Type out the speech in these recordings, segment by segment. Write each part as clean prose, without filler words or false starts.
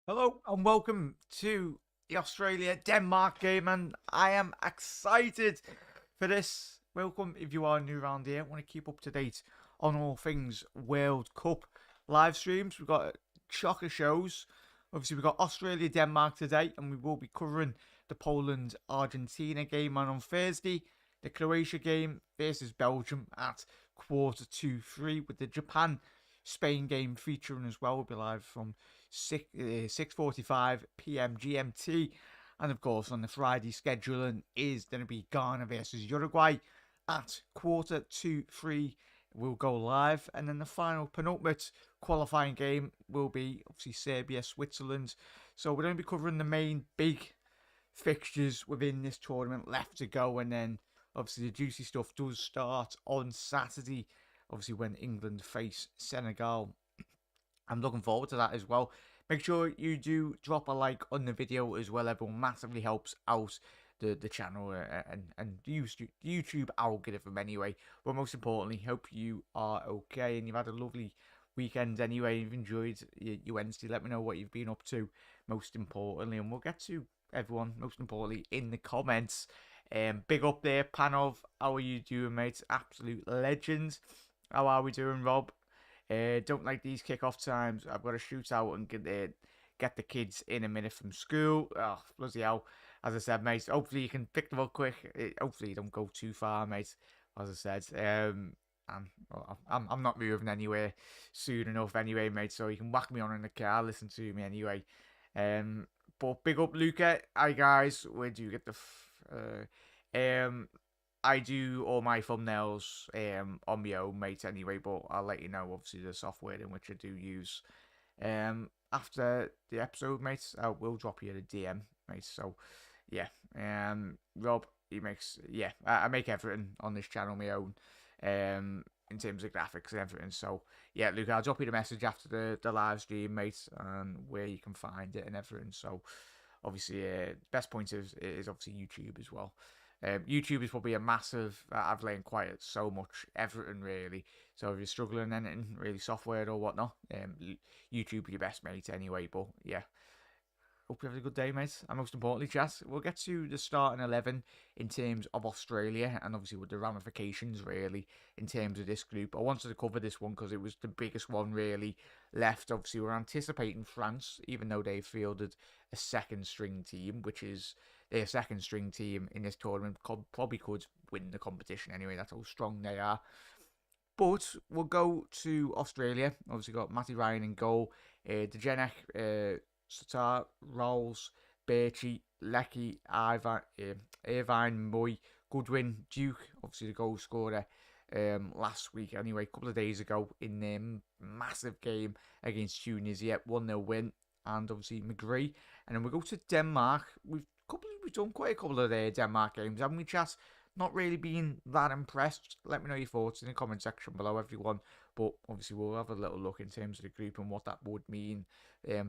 Hello and welcome to the Australia-Denmark game, and I am excited for this. Welcome if you are new around here. I want to keep up to date on all things World Cup live streams. We've got chocker shows. Obviously, we've got Australia-Denmark today, and we will be covering the Poland-Argentina game. And on Thursday, the Croatia game versus Belgium at 2:45, with the Japan-Spain game featuring as well. We'll be live from 6:45 p.m. GMT, and of course on the Friday scheduling is going to be Ghana versus Uruguay at 2:45. We'll go live, and then the final penultimate qualifying game will be obviously Serbia Switzerland. So we're going to be covering the main big fixtures within this tournament left to go, and then obviously the juicy stuff does start on Saturday, obviously when England face Senegal. I'm looking forward to that as well. Make sure you do drop a like on the video as well. Everyone massively helps out the channel and the YouTube algorithm anyway. But most importantly, hope you are okay and you've had a lovely weekend anyway. You've enjoyed your Wednesday. Let me know what you've been up to, most importantly, and we'll get to everyone most importantly in the comments. Big up there, Panov. How are you doing, mate? Absolute legends. How are we doing, Rob? Don't like these kick-off times. I've got to shoot out and get the kids in a minute from school. Oh, bloody hell. As I said, mate, hopefully you can pick them up quick. Hopefully you don't go too far, mate. As I said, I'm not moving anywhere soon enough anyway, mate. So you can whack me on in the car, listen to me anyway. But big up, Luca. Hi, guys. Where do you get the... I do all my thumbnails on my own, mate, anyway, but I'll let you know, obviously, the software in which I do use. After the episode, mate, I will drop you a DM, mate, so, yeah. Rob, he makes, yeah, I make everything on this channel my own, in terms of graphics and everything, so, yeah, Luke, I'll drop you the message after the live stream, mate, and where you can find it and everything, so, obviously, best point is obviously YouTube as well. YouTube is probably a massive. I've learned quite so much, everything really. So if you're struggling anything really software or whatnot, YouTube be your best mate anyway. But yeah, hope you have a good day, mate. And most importantly, chat, we'll get to the starting 11 in terms of Australia and obviously with the ramifications really in terms of this group. I wanted to cover this one because it was the biggest one really left. Obviously, we're anticipating France, even though they've fielded a second string team, which is their second string team in this tournament, probably could win the competition anyway. That's how strong they are. But we'll go to Australia. Obviously, got Matty Ryan in goal. Degenek, Satar, Rolls, Birchie, Lecky, Irvine, Moy, Goodwin, Duke, obviously the goal scorer last week anyway, a couple of days ago in their massive game against Tunisia, 1-0 win, and obviously McGree. And then we go to Denmark. We've done quite a couple of their Denmark games, haven't we, chat? Not really been that impressed. Let me know your thoughts in the comment section below, everyone. But obviously we'll have a little look in terms of the group and what that would mean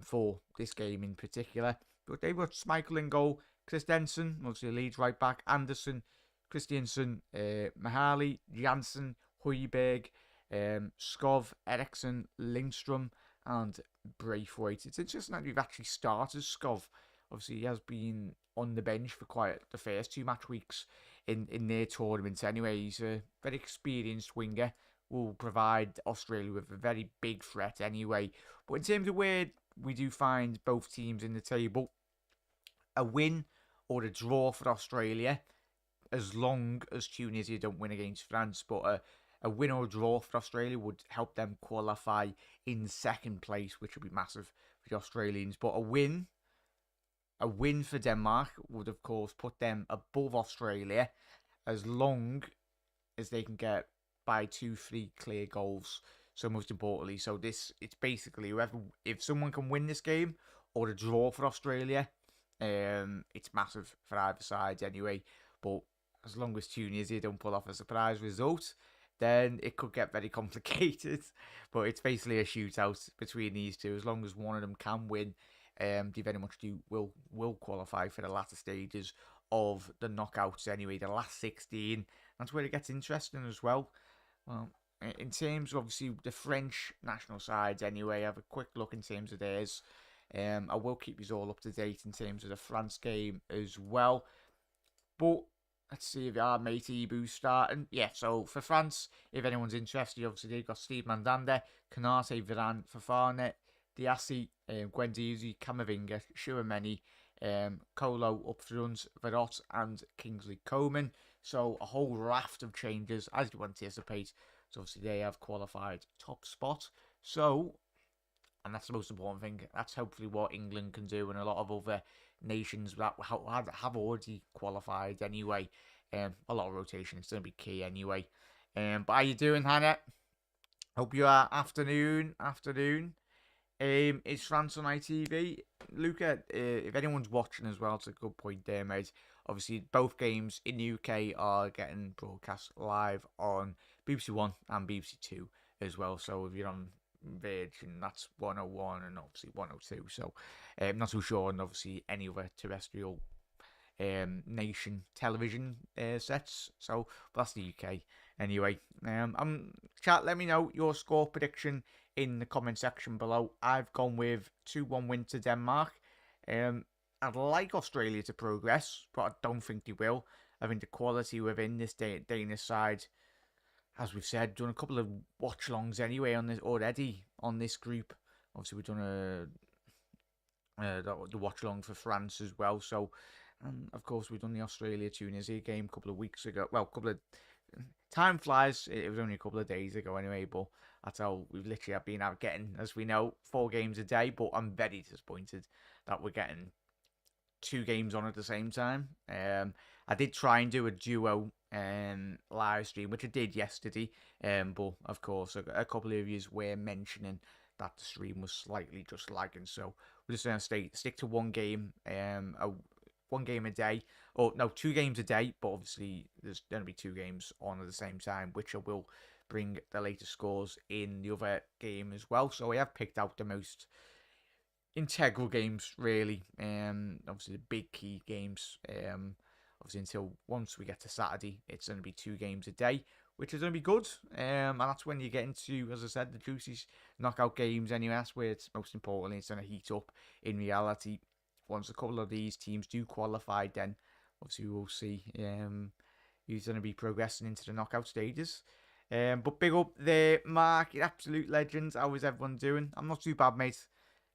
for this game in particular. But they've got Schmeichel in goal, Chris Denson, obviously Leeds right back, Anderson, Christiansen, Mahali, Janssen, Højbjerg, Skov, Eriksson, Lindstrom, and Braithwaite. It's interesting that we've actually started Skov. Obviously, he has been on the bench for quite the first 2 match weeks in their tournaments anyway. He's a very experienced winger, will provide Australia with a very big threat anyway. But in terms of where we do find both teams in the table, a win or a draw for Australia, as long as Tunisia don't win against France, but a win or a draw for Australia would help them qualify in second place, which would be massive for the Australians. But a win for Denmark would, of course, put them above Australia as long as they can get by 2-3 clear goals. So most importantly, it's basically if someone can win this game or a draw for Australia, it's massive for either side anyway. But as long as Tunisia don't pull off a surprise result, then it could get very complicated. But it's basically a shootout between these two. As long as one of them can win, they very much will qualify for the latter stages of the knockouts anyway, the last 16. That's where it gets interesting as well. Well, in terms of obviously the French national sides anyway, have a quick look in terms of theirs. I will keep you all up to date in terms of the France game as well. But let's see if our mate Ibu's starting. Yeah, so for France, if anyone's interested, obviously they've got Steve Mandanda, Canate, Varane, Fafana, Diassi, Guendouzi, Camavinga, Chouameni, Colo up front, Verot and Kingsley Coman. So a whole raft of changes, as you anticipate. So obviously they have qualified top spot. So, and that's the most important thing. That's hopefully what England can do, and a lot of other nations that have already qualified anyway. A lot of rotation is going to be key anyway. But how you doing, Hannah? Hope you are afternoon. It's France on ITV. Luca, if anyone's watching as well, it's a good point there, mate. Obviously, both games in the UK are getting broadcast live on BBC One and BBC Two as well. So if you're on Virgin, that's 101 and obviously 102. So I'm not too sure on obviously any other terrestrial nation television sets. So that's the UK. Anyway, chat, let me know your score prediction in the comment section below. I've gone with 2-1 win to Denmark. I'd like Australia to progress, but I don't think they will. I think the quality within this Danish side, as we've said, done a couple of watch-alongs anyway on this already on this group. Obviously, we've done the watch-along for France as well. So, of course, we've done the Australia-Tunisia game a couple of weeks ago. Well, time flies. It was only a couple of days ago anyway, but that's how we've literally been out getting, as we know, 4 games a day. But I'm very disappointed that we're getting 2 games on at the same time. I did try and do a duo live stream, which I did yesterday. But of course, a couple of you were mentioning that the stream was slightly just lagging. So we're just gonna stick to one game, one game a day. Or no, 2 games a day. But obviously, there's gonna be 2 games on at the same time, which I will bring the latest scores in the other game as well. So I have picked out the most integral games, really. Obviously the big key games. Obviously until once we get to Saturday, it's going to be 2 games a day, which is going to be good. And that's when you get into, as I said, the juicy knockout games. Anyway, that's where it's most important. It's going to heat up in reality. Once a couple of these teams do qualify, then obviously we'll see who's going to be progressing into the knockout stages. But big up there, Mark, absolute legends. How is everyone doing? I'm not too bad, mate.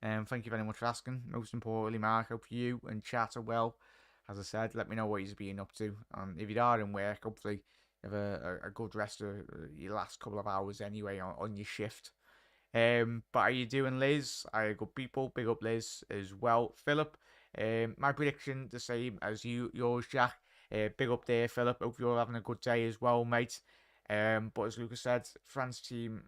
Thank you very much for asking. Most importantly, Mark, hope you and chat are well. As I said, let me know what you've been up to. If you are in work, hopefully you have a good rest of your last couple of hours anyway on your shift. But how you doing, Liz? Good people. Big up, Liz, as well. Philip, my prediction the same as yours, Jack. Big up there, Philip. Hope you're having a good day as well, mate. But as Lucas said, France team,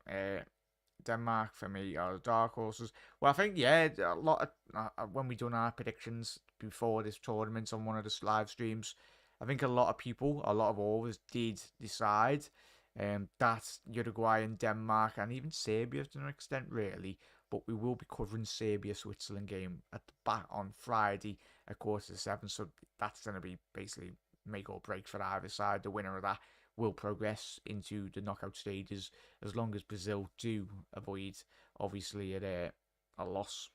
Denmark for me are the dark horses. Well, I think, yeah, a lot of, when we done our predictions before this tournament on one of the live streams, I think a lot of people, a lot of always did decide that Uruguay and Denmark and even Serbia to an extent, really. But we will be covering Serbia-Switzerland game at the back on Friday at 7:15. So that's going to be basically make or break for either side. The winner of that will progress into the knockout stages as long as Brazil do avoid, obviously, a loss.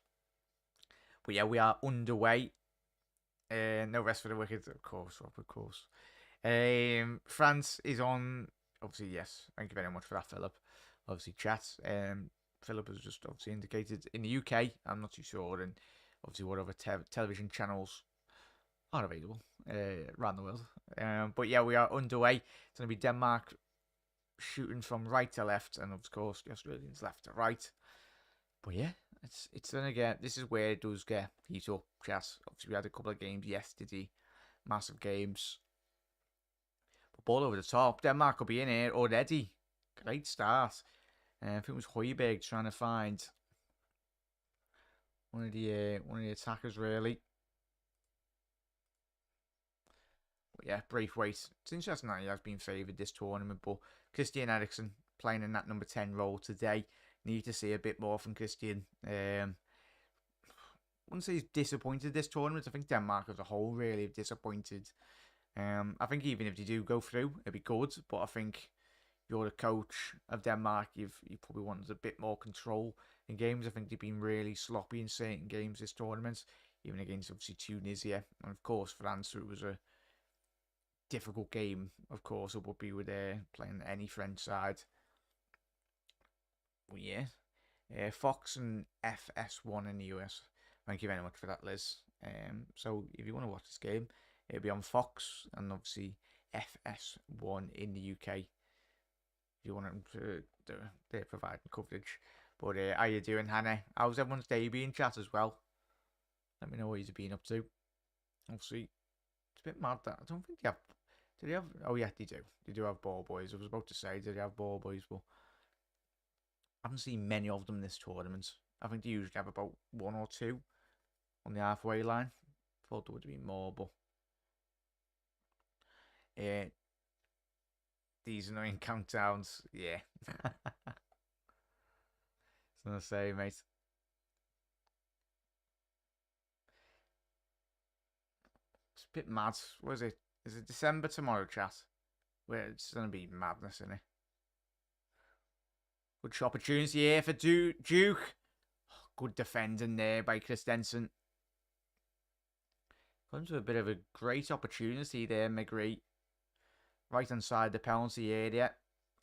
But yeah, we are underway. No rest for the wicked, of course, Rob, of course. France is on, obviously, yes. Thank you very much for that, Philip. Obviously, chat. Philip has just obviously indicated in the UK. I'm not too sure, and obviously what other television channels are available around the world. But yeah, we are underway. It's going to be Denmark shooting from right to left, and of course the Australians left to right. But yeah, it's going to get, this is where it does get heat up, chat. Obviously we had a couple of games yesterday, massive games. But ball over the top, Denmark will be in here already. Great start. I think it was Højbjerg trying to find one of the attackers, really. But yeah, Braithwaite. It's interesting that he has been favoured this tournament, but Christian Eriksen playing in that number 10 role today. Need to see a bit more from Christian. I wouldn't say he's disappointed this tournament. I think Denmark as a whole really have disappointed. I think even if they do go through, it'd be good. But I think you're the coach of Denmark, you probably wanted a bit more control in games. I think they've been really sloppy in certain games this tournament, even against obviously Tunisia. And of course, France, it was a difficult game, of course, it would be with playing any French side. But yeah, Fox and FS1 in the US. Thank you very much for that, Liz. So if you want to watch this game, it'll be on Fox and obviously FS1 in the UK. If you want them to they're providing coverage. But how you doing, Hannah? How's everyone's day been, chat as well? Let me know what you've been up to. Obviously, it's a bit mad that I don't think they have. Do they have? Oh yeah, they do. They do have ball boys. I was about to say, do they have ball boys? But I haven't seen many of them this tournament. I think they usually have about one or two on the halfway line. Thought there would have been more, but these annoying countdowns, yeah. It's gonna say, mate. It's a bit mad. What is it? Is it December tomorrow, chat? Where it's gonna be madness, isn't it? Good opportunity here for Duke. Good defending there by Christensen. Comes with a bit of a great opportunity there, McGree. Right inside the penalty area.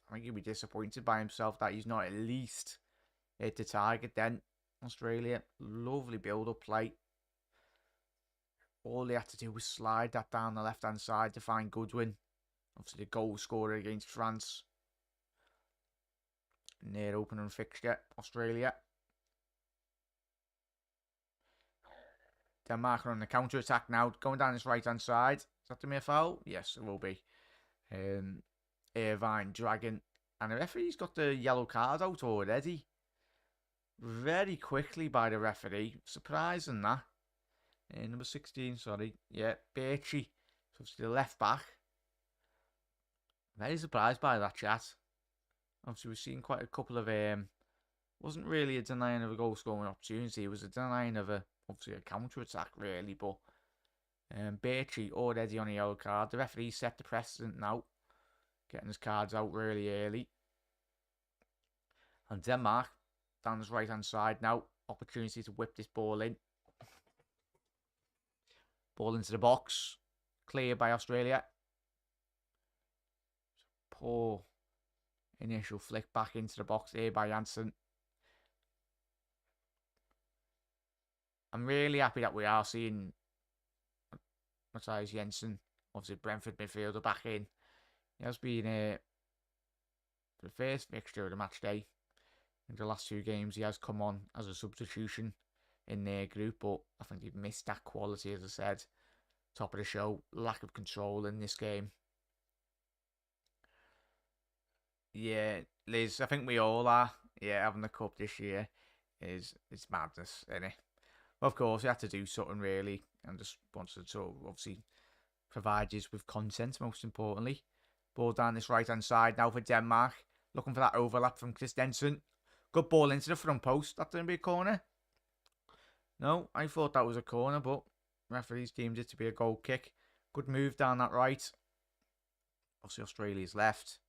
I think he'll be disappointed by himself that he's not at least hit the target then. Australia, lovely build-up play. All they had to do was slide that down the left-hand side to find Goodwin. Obviously the goal scorer against France. In their opening fixture, Australia. Denmark are on the counter-attack now. Going down this right-hand side. Is that to me a foul? Yes, it will be. Irvine, Dragon. And the referee's got the yellow card out already. Very quickly by the referee. Surprising that. Number 16, sorry. Yeah, Birchie. So it's the left back. Very surprised by that, chat. Obviously, we've seen quite a couple of... wasn't really a denying of a goal-scoring opportunity. It was a denying of obviously a counter-attack, really. But Birchie already on a yellow card. The referee set the precedent now. Getting his cards out really early. And Denmark, down this right-hand side now. Opportunity to whip this ball in. Ball into the box. Clear by Australia. Poor initial flick back into the box here by Janssen. I'm really happy that we are seeing Matthias Jensen, obviously Brentford midfielder, back in. He has been for the first fixture of the match day. In the last two games, he has come on as a substitution in their group, but I think they've missed that quality, as I said. Top of the show, lack of control in this game. Yeah, Liz, I think we all are. Yeah, having the cup this year it's madness, isn't it? Well, of course, you had to do something really, and just wanted to obviously provide you with content, most importantly. Ball down this right-hand side now for Denmark. Looking for that overlap from Christensen. Good ball into the front post. That didn't be a corner. No, I thought that was a corner, but referees deemed it to be a goal kick. Good move down that right. Obviously, Australia's left.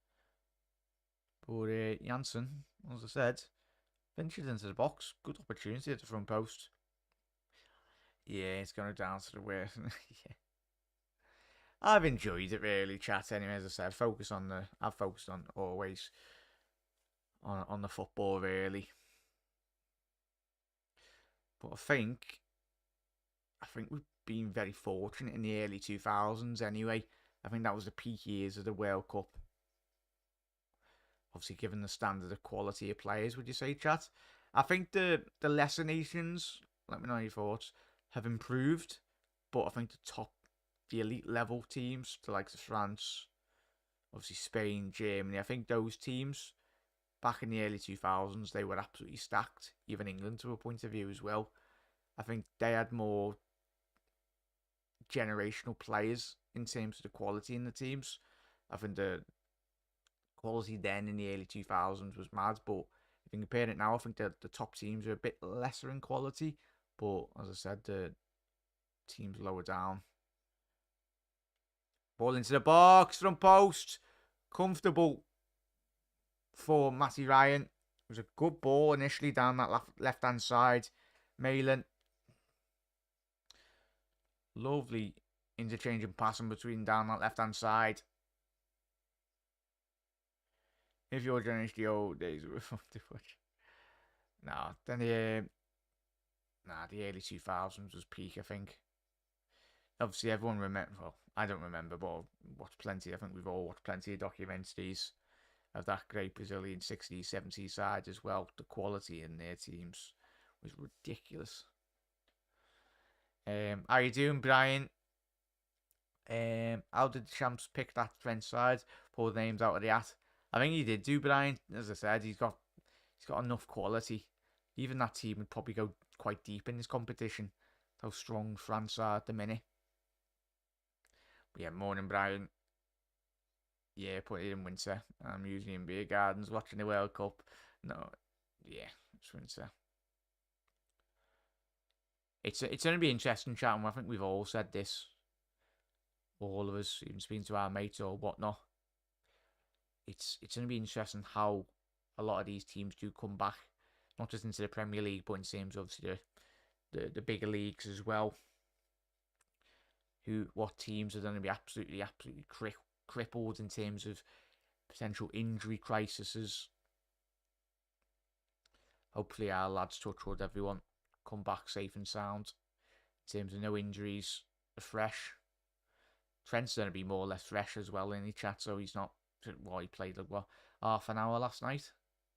But Janssen, as I said, finishes into the box. Good opportunity at the front post. Yeah, it's going down to the way. Yeah. I've enjoyed it really, chat. Anyway, as I said, I've focused on always on the football really. But I think we've been very fortunate in the early 2000s anyway. I think that was the peak years of the World Cup. Obviously, given the standard of quality of players, would you say, chat? I think the lesser nations, let me know your thoughts, have improved. But I think the elite level teams, the likes of France, obviously Spain, Germany, I think those teams, back in the early 2000s, they were absolutely stacked. Even England to a point of view as well. I think they had more generational players in terms of the quality in the teams. I think the quality then in the early 2000s was mad, but if you compare it now, I think the top teams are a bit lesser in quality. But as I said, the teams lower down. Ball into the box, front post, comfortable. for Matty Ryan. It was a good ball initially down that left-hand side. Malin. Lovely interchanging passing between down that left-hand side. If you're Jonas the old days of the watch. Nah, then the early 2000s was peak, I think. Obviously, everyone remember. Well, I don't remember, but watched plenty. I think we've all watched plenty of documentaries of that great Brazilian 60s, 70s side as well. The quality in their teams was ridiculous. How you doing, Brian? How did the champs pick that French side? Pull the names out of the hat. I think he did do, Brian. As I said, he's got enough quality. Even that team would probably go quite deep in this competition. How strong France are at the minute. But yeah, morning, Brian. Yeah, put it in winter. I'm usually in beer gardens watching the World Cup. No, yeah, it's winter. It's going to be interesting chatting. I think we've all said this. All of us, even speaking to our mates or whatnot. It's going to be interesting how a lot of these teams do come back, not just into the Premier League, but in terms of the bigger leagues as well. What teams are going to be absolutely crippled in terms of potential injury crises. Hopefully our lads, touch wood, everyone come back safe and sound. In terms of no injuries, fresh. Trent's going to be more or less fresh as well in the chat, so he's not. Well, he played half an hour last night,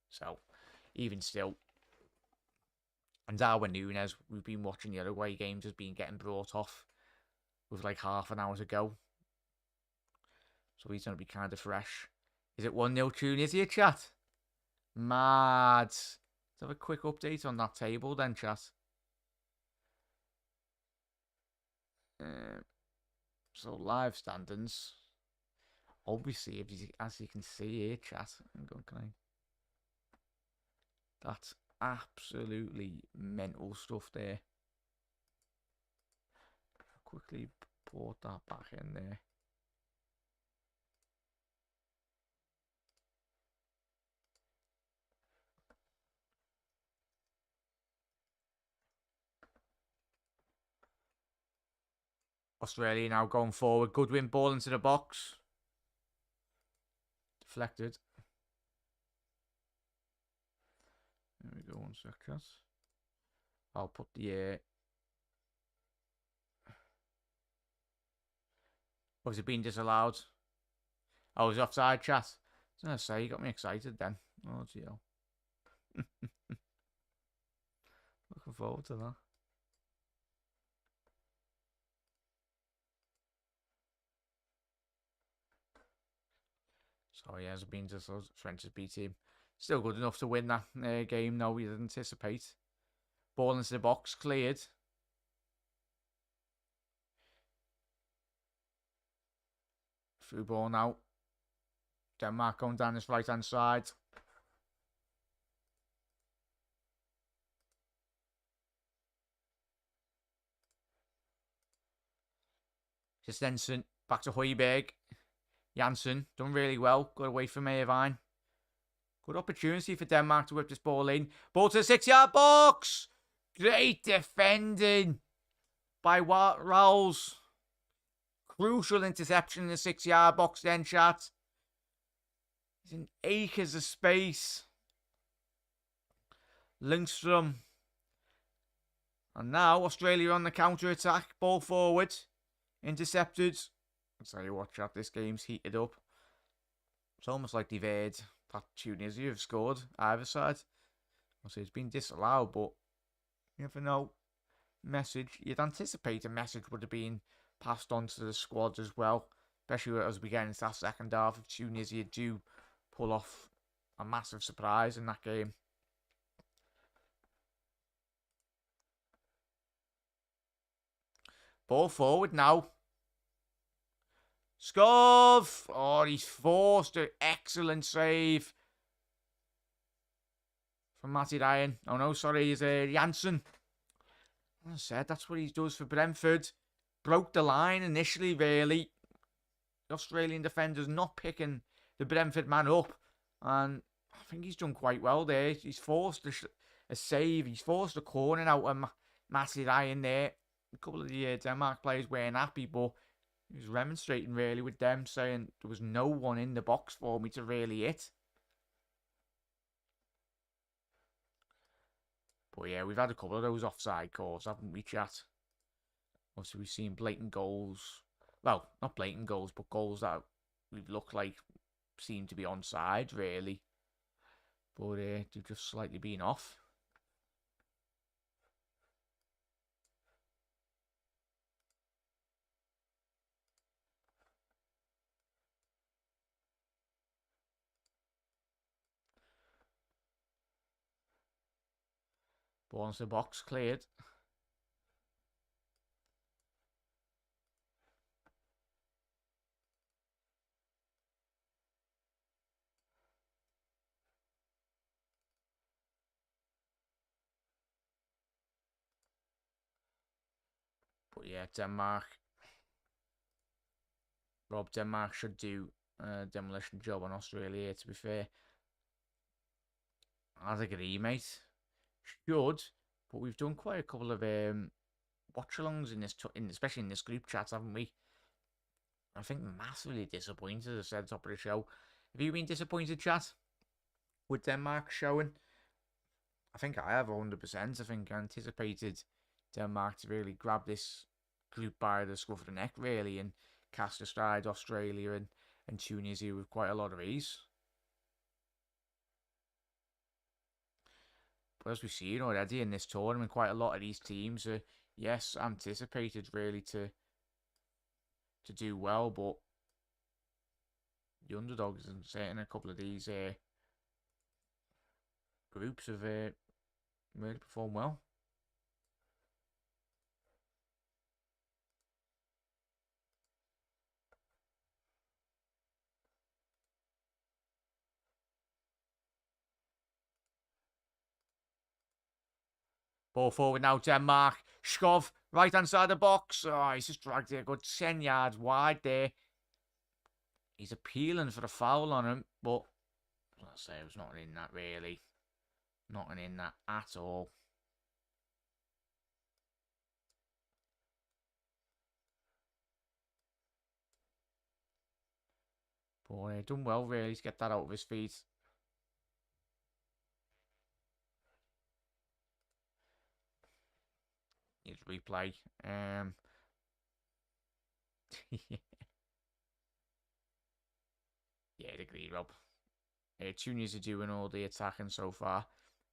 so even still. And Darwin Núñez, we've been watching the Uruguay games, has been getting brought off with like half an hour to go, so he's going to be kind of fresh. Is it 1-0 Tunisia, chat? Mad. Let's have a quick update on that table then, chat. So live standings. Obviously, as you can see here, chat. That's absolutely mental stuff there. Quickly put that back in there. Australia now going forward. Goodwin ball into the box. Deflected. There we go, 1 sec, chat. I'll put the... Was it being disallowed? Oh, it was offside, chat. I was going to say, you got me excited then. Oh, gee. Looking forward to that. So yeah, it's been just French's B team. Still good enough to win that game. No, we didn't anticipate. Ball into the box, cleared. Through ball now. Denmark going down this right hand side. Christensen back to Højbjerg. Janssen done really well. Got away from Irvine. Good opportunity for Denmark to whip this ball in. Ball to the 6-yard box. Great defending by Rowles. Crucial interception in the 6-yard box then, chat. It's in acres of space. Lindstrom. And now Australia on the counter-attack. Ball forward. Intercepted. I'll tell you what, chat, this game's heated up. It's almost like they've heard that Tunisia have scored either side. I'll say it's been disallowed, but you never know. Message. You'd anticipate a message would have been passed on to the squad as well. Especially as we get into that second half. If Tunisia do pull off a massive surprise in that game. Ball forward now. Skov! Oh, he's forced an excellent save from Matty Ryan. Oh no, sorry, it's Janssen. As I said, that's what he does for Brentford. Broke the line initially, really. The Australian defenders not picking the Brentford man up. And I think he's done quite well there. He's forced a save. He's forced a corner out of Matty Ryan there. A couple of the Denmark players weren't happy, but he was remonstrating really with them, saying there was no one in the box for me to really hit. But yeah, we've had a couple of those offside calls, haven't we, chat? Obviously, we've seen blatant goals. Well, not blatant goals, but goals that we've looked like seem to be onside, really. But they've just slightly been off. Ball into the box, cleared. But yeah, Denmark should do a demolition job on Australia, to be fair. I'd agree, mate. Should, but we've done quite a couple of watchalongs in this, especially in this group chat, haven't we? I think massively disappointed, as I said top of the show. Have you been disappointed, chat, with Denmark showing? I think I have 100%. I think I anticipated Denmark to really grab this group by the scruff of the neck, really, and cast aside Australia and Tunisia with quite a lot of ease. But as we've seen already in this tournament, quite a lot of these teams are, yes, anticipated really to do well, but the underdogs and certainly a couple of these groups have really performed well. Ball forward now, Denmark. Skov, right hand side of the box. Oh, he's just dragged it a good 10 yards wide there. He's appealing for a foul on him, but let's say it was not in that really. Not in that at all. But done well really to get that out of his feet. His replay. Yeah, I'd agree, Rob. Tunisia are doing all the attacking so far.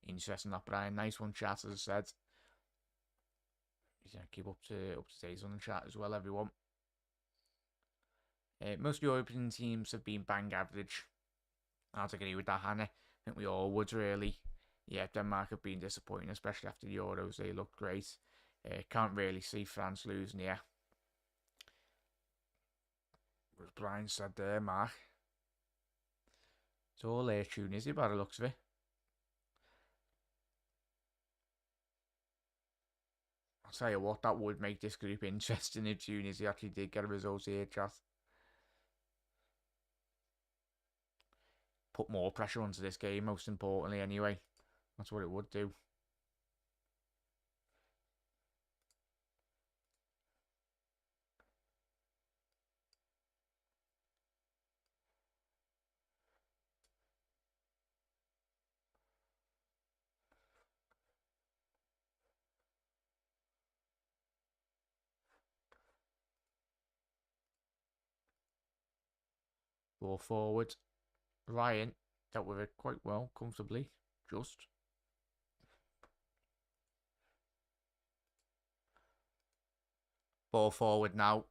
Interesting that, Brian. Nice one, chat, as I said. Yeah, keep up to date on the chat as well, everyone. Most European teams have been bang average. I'd agree with that, Hannah. I think we all would, really. Yeah, Denmark have been disappointing, especially after the Euros. They looked great. Can't really see France losing here. As Brian said there, Mark. It's all Tunisia by the looks of it. I'll tell you what, that would make this group interesting if Tunisia actually did get a result here, chat. Put more pressure onto this game, most importantly, anyway. That's what it would do. Ball forward. Ryan dealt with it quite well, comfortably. Just. Ball forward now.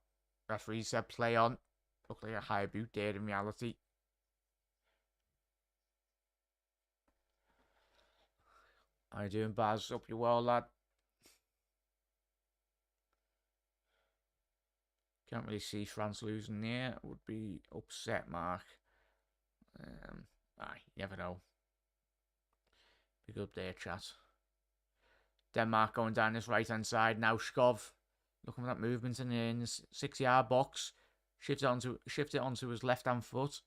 Referee said play on. Looked like a high boot there in reality. How you doing, Baz? Hope you're well, lad. Can't really see France losing there. Would be upset, Mark. You never know. Big up there, chat. Denmark going down this right-hand side. Now Skov. Looking for that movement in the 6-yard box. Shift it onto his left-hand foot.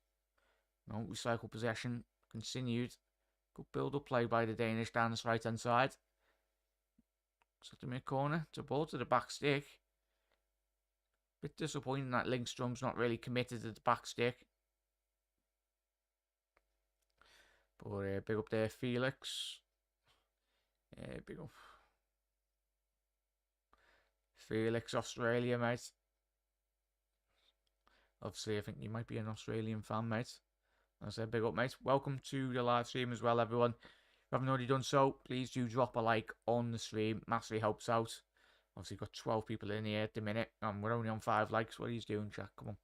No, recycle possession. Continued. Good build-up play by the Danish down this right-hand side. Looks like the mid-corner. It's a ball to the back stick. Bit disappointing that Lindstrom's not really committed to the back stick. But big up there, Felix. Big up. Felix, Australia, mate. Obviously, I think you might be an Australian fan, mate. As I said, big up, mate. Welcome to the live stream as well, everyone. If you haven't already done so, please do drop a like on the stream. Massively helps out. Obviously, got 12 people in here at the minute, and we're only on 5 likes. What are you doing, Jack? Come on.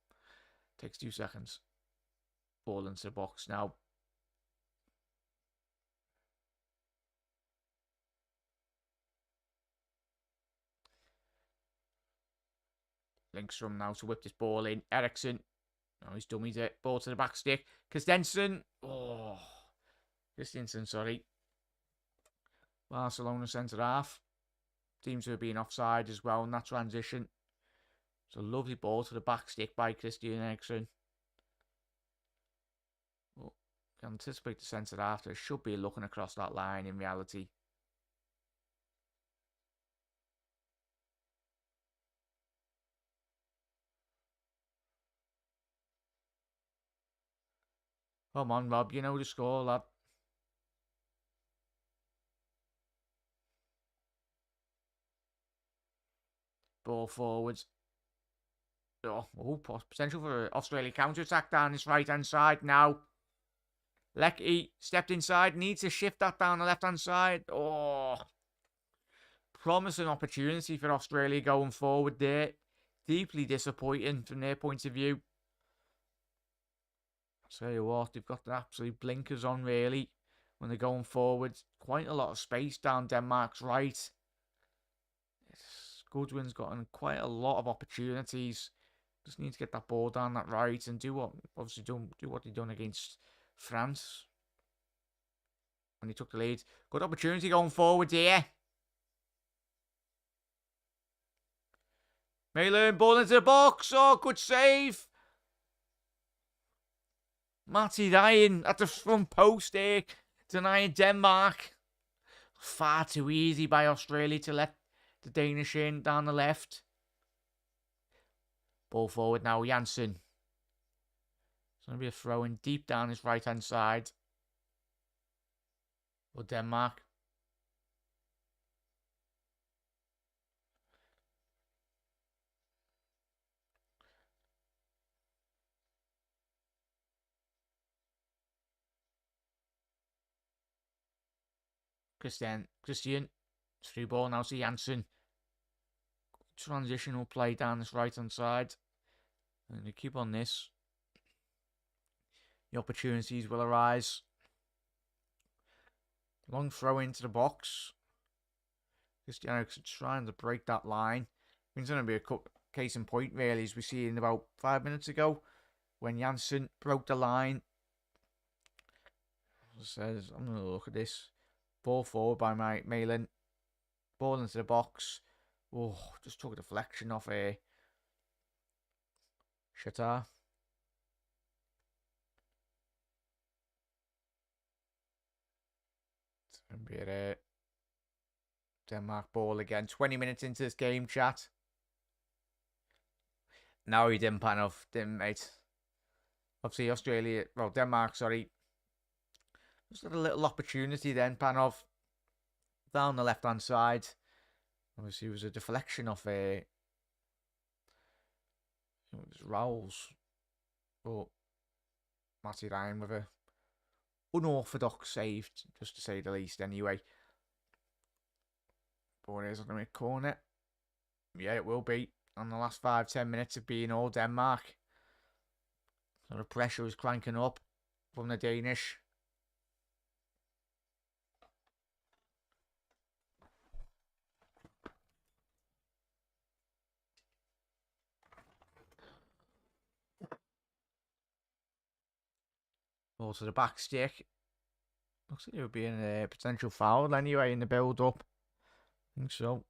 Takes 2 seconds. Ball into the box now. Lindstrom now to whip this ball in. Eriksson. Oh, he's dummied it. Ball to the back stick. Christensen. Oh. Christensen, sorry. Barcelona centre half. Seems to have been offside as well in that transition. It's a lovely ball to the back stick by Christian Eriksen. Well, anticipate the centre half. There should be looking across that line in reality. Come on, Rob. You know the score, lad. Ball forwards. Oh, potential for Australia counter-attack down this right-hand side now. Leckie stepped inside. Needs to shift that down the left-hand side. Oh. Promising opportunity for Australia going forward there. Deeply disappointing from their point of view. I'll tell you what, they've got the absolute blinkers on, really, when they're going forward. Quite a lot of space down Denmark's right. Goodwin's gotten quite a lot of opportunities. Just need to get that ball down that right and do what they've done against France when he took the lead. Good opportunity going forward here. Malin, ball into the box. Oh, good save. Matty Ryan at the front post there, denying Denmark. Far too easy by Australia to let the Danish in down the left. Ball forward now, Janssen. It's going to be a throw in deep down his right-hand side. For Denmark. Christian. Through ball now to Janssen. Transitional play down this right-hand side. And they keep on this. The opportunities will arise. Long throw into the box. Christian trying to break that line. I think it's going to be a case in point, really, as we see in about 5 minutes ago, when Janssen broke the line. Says, I'm going to look at this. Ball forward by Malin. Ball into the box. Oh, just took a deflection off a Shatar. It's going to be a Denmark ball again. 20 minutes into this game, chat. No, he didn't pan off, didn't, mate. Obviously, Denmark, sorry. Just had a little opportunity then, Panov. Down the left-hand side. Obviously, it was a deflection off it was Rowles. But Matty Ryan with a unorthodox save, just to say the least, anyway. But it is on the mid-corner. Yeah, it will be. On the last 5-10 minutes of being all Denmark. So the pressure is cranking up from the Danish. Ball to the back stick. Looks like it would be a potential foul anyway in the build-up. I think so.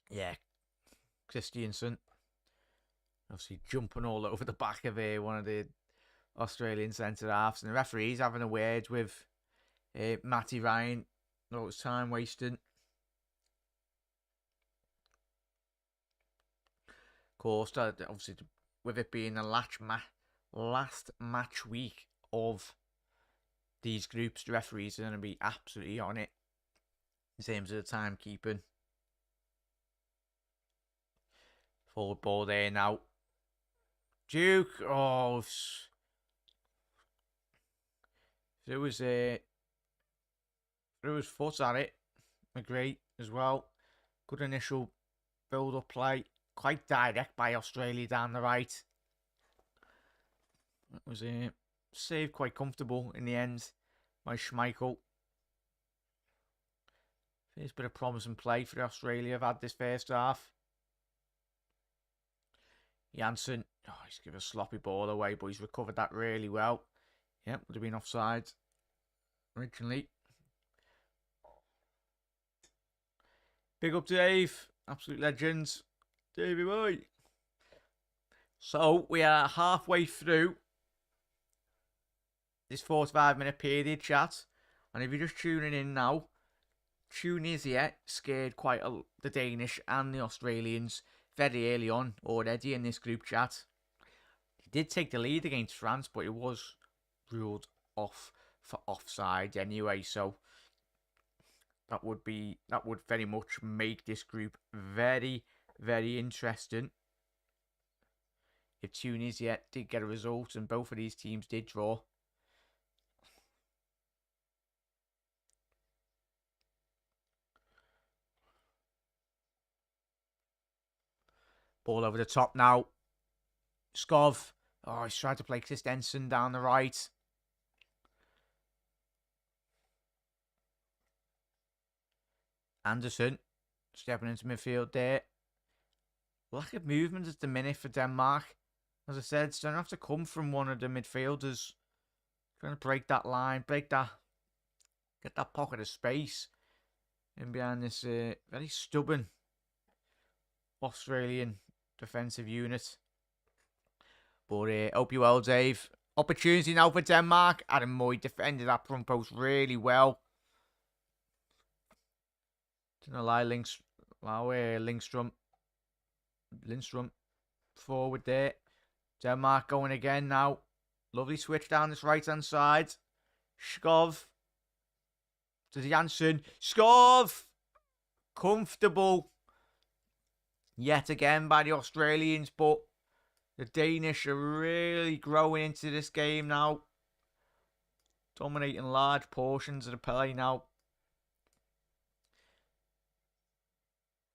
Yeah. Christiansen. Obviously jumping all over the back of one of the Australian centre halves, and the referee's having a word with Matty Ryan. No, it was time wasting. Of course, obviously, with it being the last match week of these groups, the referees are going to be absolutely on it in terms of the timekeeping. Forward ball there now. Duke, oh, there was foot at it. McGree as well. Good initial build-up play. Quite direct by Australia down the right. That was saved quite comfortable in the end by Schmeichel. First bit of promising play for Australia have had this first half. Janssen, he's given a sloppy ball away, but he's recovered that really well. Yep, would have been offside originally. Big up Dave, absolute legends. Davey boy. So we are halfway through this 45-minute period, chat. And if you're just tuning in now, Tunisia scared quite the Danish and the Australians very early on already in this group chat. He did take the lead against France, but it was ruled off for offside anyway. So that would very much make this group very, very interesting. If Tunisia did get a result and both of these teams did draw. Ball over the top now. Skov. Oh, he's tried to play Christensen down the right. Anderson stepping into midfield there. Lack of movement at the minute for Denmark. As I said, it's going to have to come from one of the midfielders. Trying to break that line, get that pocket of space in behind this very stubborn Australian defensive unit. But hope you well, Dave. Opportunity now for Denmark. Adam Moy defended that front post really well. Didn't lie, Lindstrom forward there. Denmark going again now. Lovely switch down this right-hand side. Skov to Janssen. Skov! Comfortable. Yet again by the Australians, but the Danish are really growing into this game now. Dominating large portions of the play now.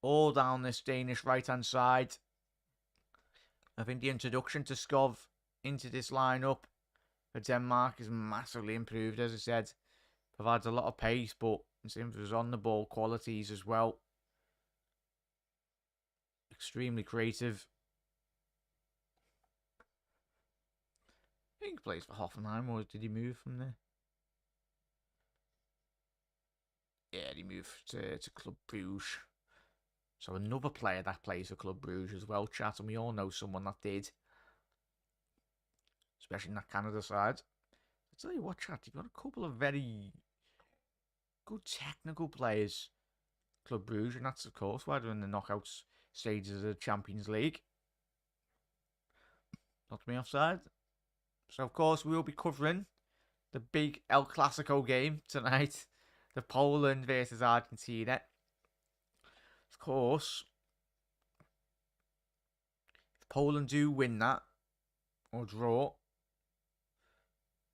All down this Danish right-hand side. I think the introduction to Skov into this lineup for Denmark is massively improved, as I said. Provides a lot of pace, but in terms of his on-the-ball qualities as well. Extremely creative. I think he plays for Hoffenheim, or did he move from there? Yeah, he moved to Club Brugge. So another player that plays for Club Brugge as well, chat, and we all know someone that did. Especially in that Canada side. I tell you what, chat, you've got a couple of very good technical players. Club Brugge, and that's of course why they're in the knockout stages of the Champions League. Not to be offside. So of course we will be covering the big El Clasico game tonight. The Poland versus Argentina. Of course, if Poland do win that or draw,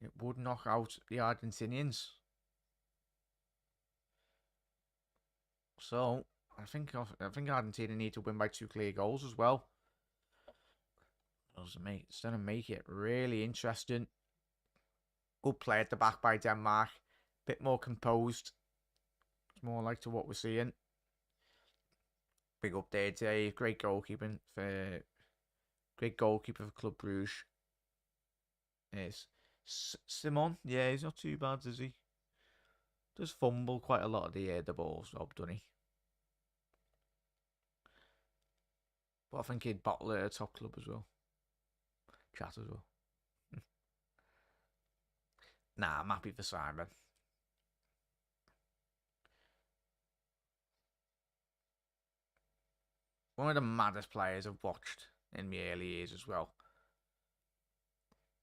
it would knock out the Argentinians. So I think Argentina need to win by 2 clear goals as well. It's going to make it really interesting. Good play at the back by Denmark. Bit more composed. It's more like to what we're seeing. Big up there today. Great goalkeeper for Club Brugge. Yes, Simon. Yeah, he's not too bad, is he? Does fumble quite a lot of the balls, doesn't he? But I think he'd bottle at a top club as well. Chat as well. Nah, I'm happy for Simon. One of the maddest players I've watched in my early years as well.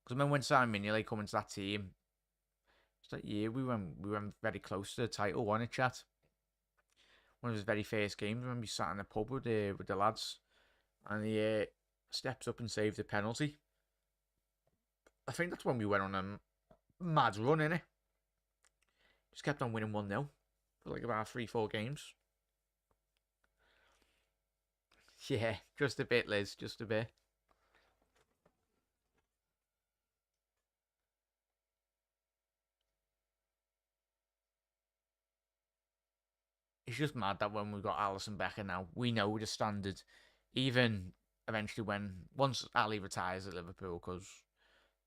Because I remember when Simon Mignolet come into that team, it's that year we went very close to the title, wasn't it, chat? One of his very first games, I remember he sat in the pub with the lads, and he steps up and saves a penalty. I think that's when we went on a mad run, innit? Just kept on winning 1-0 for like about 3-4 games. Yeah, just a bit, Liz, just a bit. It's just mad that when we got Alisson Becker now, we know the standard. Even eventually once Ali retires at Liverpool, because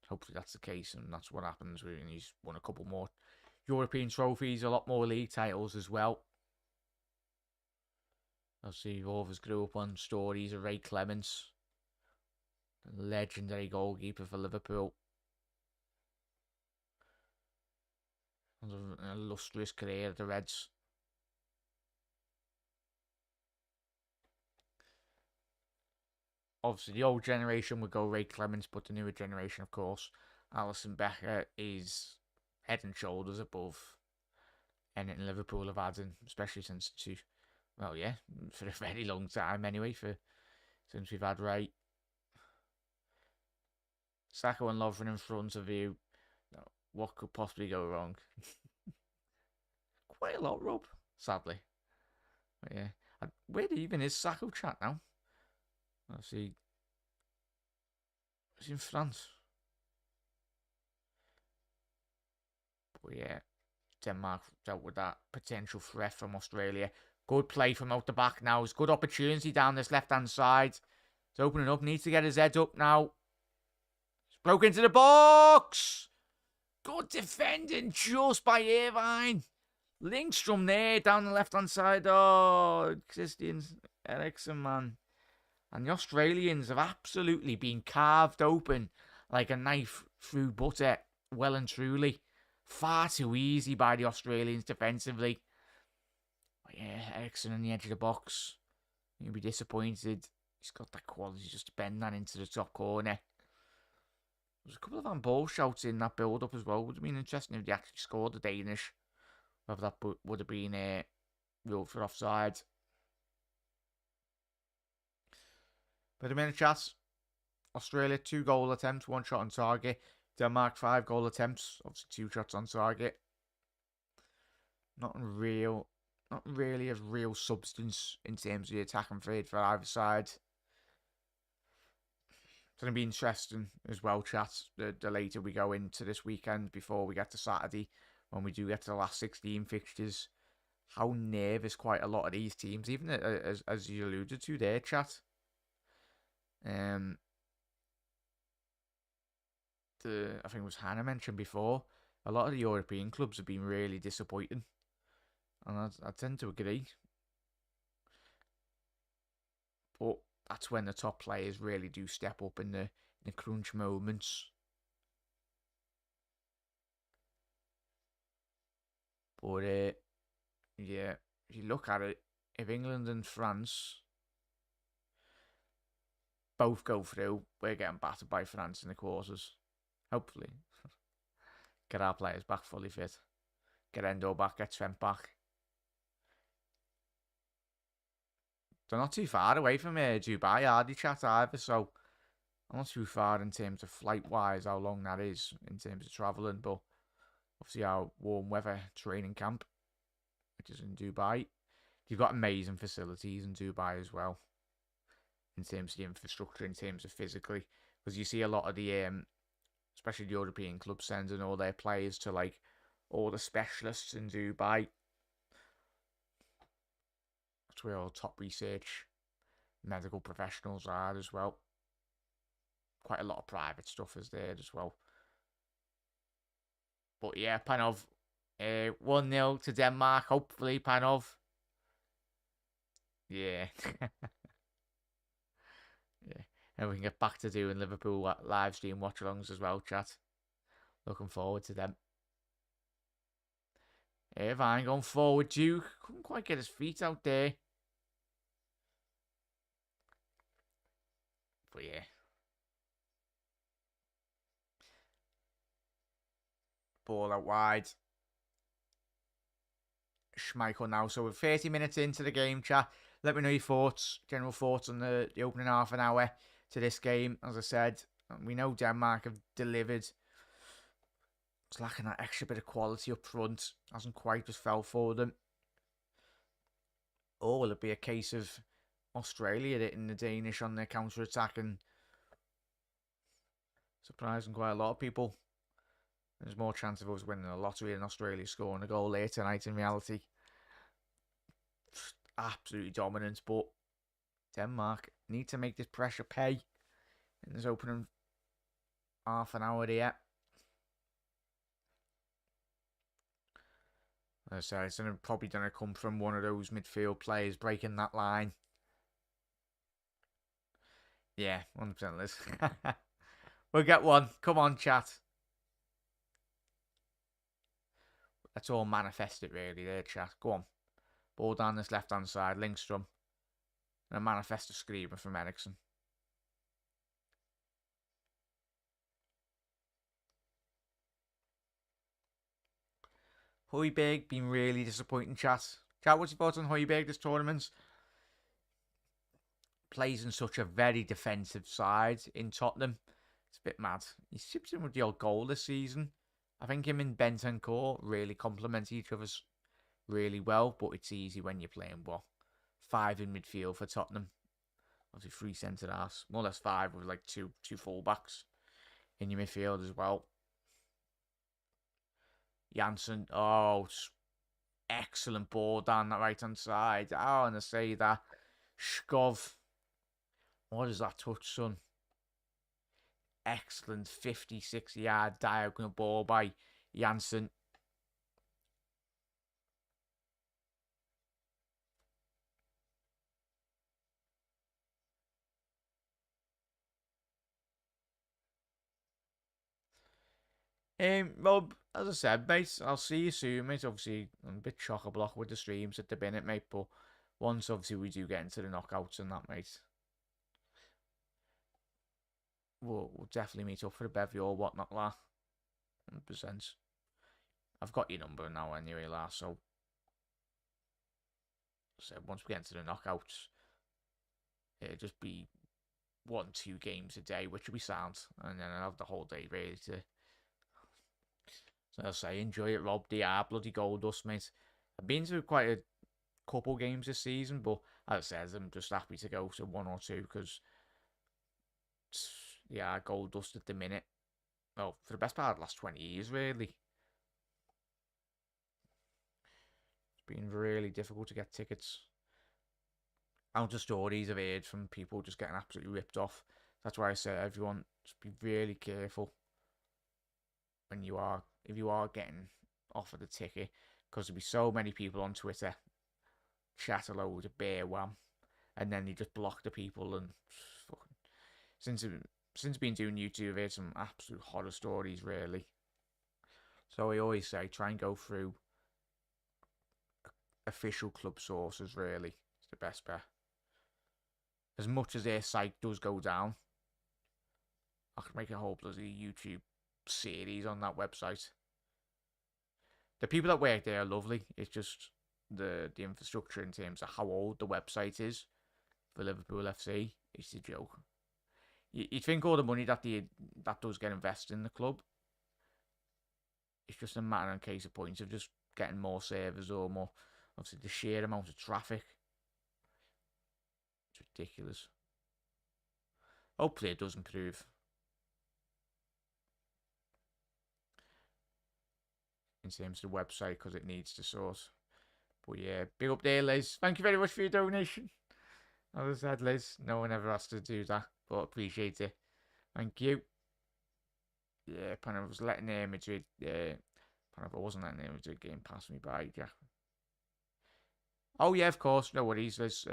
hopefully that's the case and that's what happens. And he's won a couple more European trophies, a lot more league titles as well. Obviously, all of us grew up on stories of Ray Clements, the legendary goalkeeper for Liverpool. An illustrious career at the Reds. Obviously, the old generation would go Ray Clements, but the newer generation, of course, Alisson Becker is head and shoulders above anything Liverpool have had, and especially since for a very long time anyway, since we've had Ray. Sacco and Lovren in front of you. What could possibly go wrong? Quite a lot, Rob, sadly. But yeah. Where even is Sacco chat now? Let's see. He's in France. But yeah, Denmark dealt with that potential threat from Australia. Good play from out the back now. It's good opportunity down this left-hand side. It's opening up. Needs to get his head up now. It's broke into the box. Good defending just by Irvine. Lindstrom there down the left-hand side. Oh, Christian Eriksen, man. And the Australians have absolutely been carved open like a knife through butter, well and truly. Far too easy by the Australians defensively. But yeah, Eriksen on the edge of the box. You'll be disappointed. He's got that quality just to bend that into the top corner. There's a couple of handball shouts in that build-up as well. Would have been interesting if they actually scored the Danish. Whether that would have been ruled for offside. But a minute, chat. Australia, 2 goal attempts, 1 shot on target. Denmark, 5 goal attempts, obviously 2 shots on target. Not really of real substance in terms of the attack and third for either side. It's going to be interesting as well, chat, the later we go into this weekend before we get to Saturday, when we do get to the last 16 fixtures. How nervous quite a lot of these teams, even as you alluded to there, chat. I think it was Hannah mentioned before, a lot of the European clubs have been really disappointing. And I tend to agree. But that's when the top players really do step up in the crunch moments. But yeah, if you look at it, if England and France both go through, we're getting battered by France in the quarters. Hopefully. Get our players back fully fit. Get Endo back, get Trent back. They're not too far away from Dubai, are they, chat, either? So, I'm not too far in terms of flight-wise, how long that is in terms of travelling. But, obviously, our warm weather training camp, which is in Dubai. You've got amazing facilities in Dubai as well. In terms of the infrastructure, in terms of physically. Because you see a lot of the, especially the European clubs, sending all their players to, like, all the specialists in Dubai. That's where all top research medical professionals are as well. Quite a lot of private stuff is there as well. But yeah, Panov, 1-0 to Denmark, hopefully, Panov. Yeah. And we can get back to doing Liverpool live stream watch-alongs as well, chat. Looking forward to them. Irvine going forward. Duke couldn't quite get his feet out there. But yeah. Ball out wide. Schmeichel now. So we're 30 minutes into the game, chat. Let me know your thoughts, general thoughts on the opening half an hour to this game. As I said, we know Denmark have delivered. It's lacking that extra bit of quality up front. Hasn't quite just fell for them. Or will it be a case of Australia hitting the Danish on their counter-attack and surprising quite a lot of people? There's more chance of us winning the lottery than Australia scoring a goal later tonight in reality. Absolutely dominant, but Denmark need to make this pressure pay in this opening half an hour there. As I said, it's probably going to come from one of those midfield players breaking that line. Yeah, 100% Liz. We'll get one. Come on, chat. Let's all manifest it really there, chat. Go on. Ball down this left-hand side. Lindstrom. And a manifest a screamer from Ericsson. Højbjerg been really disappointing, chat. Chat, what's your thoughts on Højbjerg this tournament? Plays in such a very defensive side in Tottenham. It's a bit mad. He chips in with the old goal this season. I think him and Bentancur really complement each other really well, but it's easy when you're playing, 5 in midfield for Tottenham. Obviously 3 centre-halves. More or less 5 with like two full-backs in your midfield as well. Janssen, excellent ball down that right-hand side. And I say that. Shkov. What is that touch, son? Excellent 56-yard diagonal ball by Janssen. Rob, as I said, mate, I'll see you soon, mate. Obviously, I'm a bit chock-a-block with the streams at the minute, mate, but once, obviously, we do get into the knockouts and that, mate, we'll definitely meet up for a bevy or whatnot, la. 100%. I've got your number now anyway, la, so once we get into the knockouts, it'll just be 1-2 games a day, which will be sound, and then I'll have the whole day ready to... So I'll say, enjoy it, Rob. Bloody gold dust, mate. I've been to quite a couple games this season, but as I said, I'm just happy to go to 1 or 2 because, gold dust at the minute. Well, for the best part of the last 20 years, really. It's been really difficult to get tickets. Out of stories I've heard from people just getting absolutely ripped off. That's why I say everyone, just be really careful when if you are getting offered a ticket, because there'll be so many people on Twitter chat a load of bear wham, and then they just block the people. And since been doing YouTube, I've heard some absolute horror stories, really. So I always say try and go through official club sources, really. It's the best bet. As much as their site does go down, I could make a whole bloody YouTube series on that website. The people that work there are lovely. It's just the infrastructure in terms of how old the website is for Liverpool FC. It's a joke. You'd think all the money that does get invested in the club, it's just a matter in case of points of just getting more servers or more. Obviously, the sheer amount of traffic. It's ridiculous. Hopefully, it does improve. In terms of the website, because it needs to sort. But yeah, big up there, Liz. Thank you very much for your donation. As I said, Liz, no one ever has to do that, but appreciate it. Thank you. Yeah, I was letting Madrid. I wasn't letting Madrid game pass me by. Yeah. Oh yeah, of course. No worries, Liz.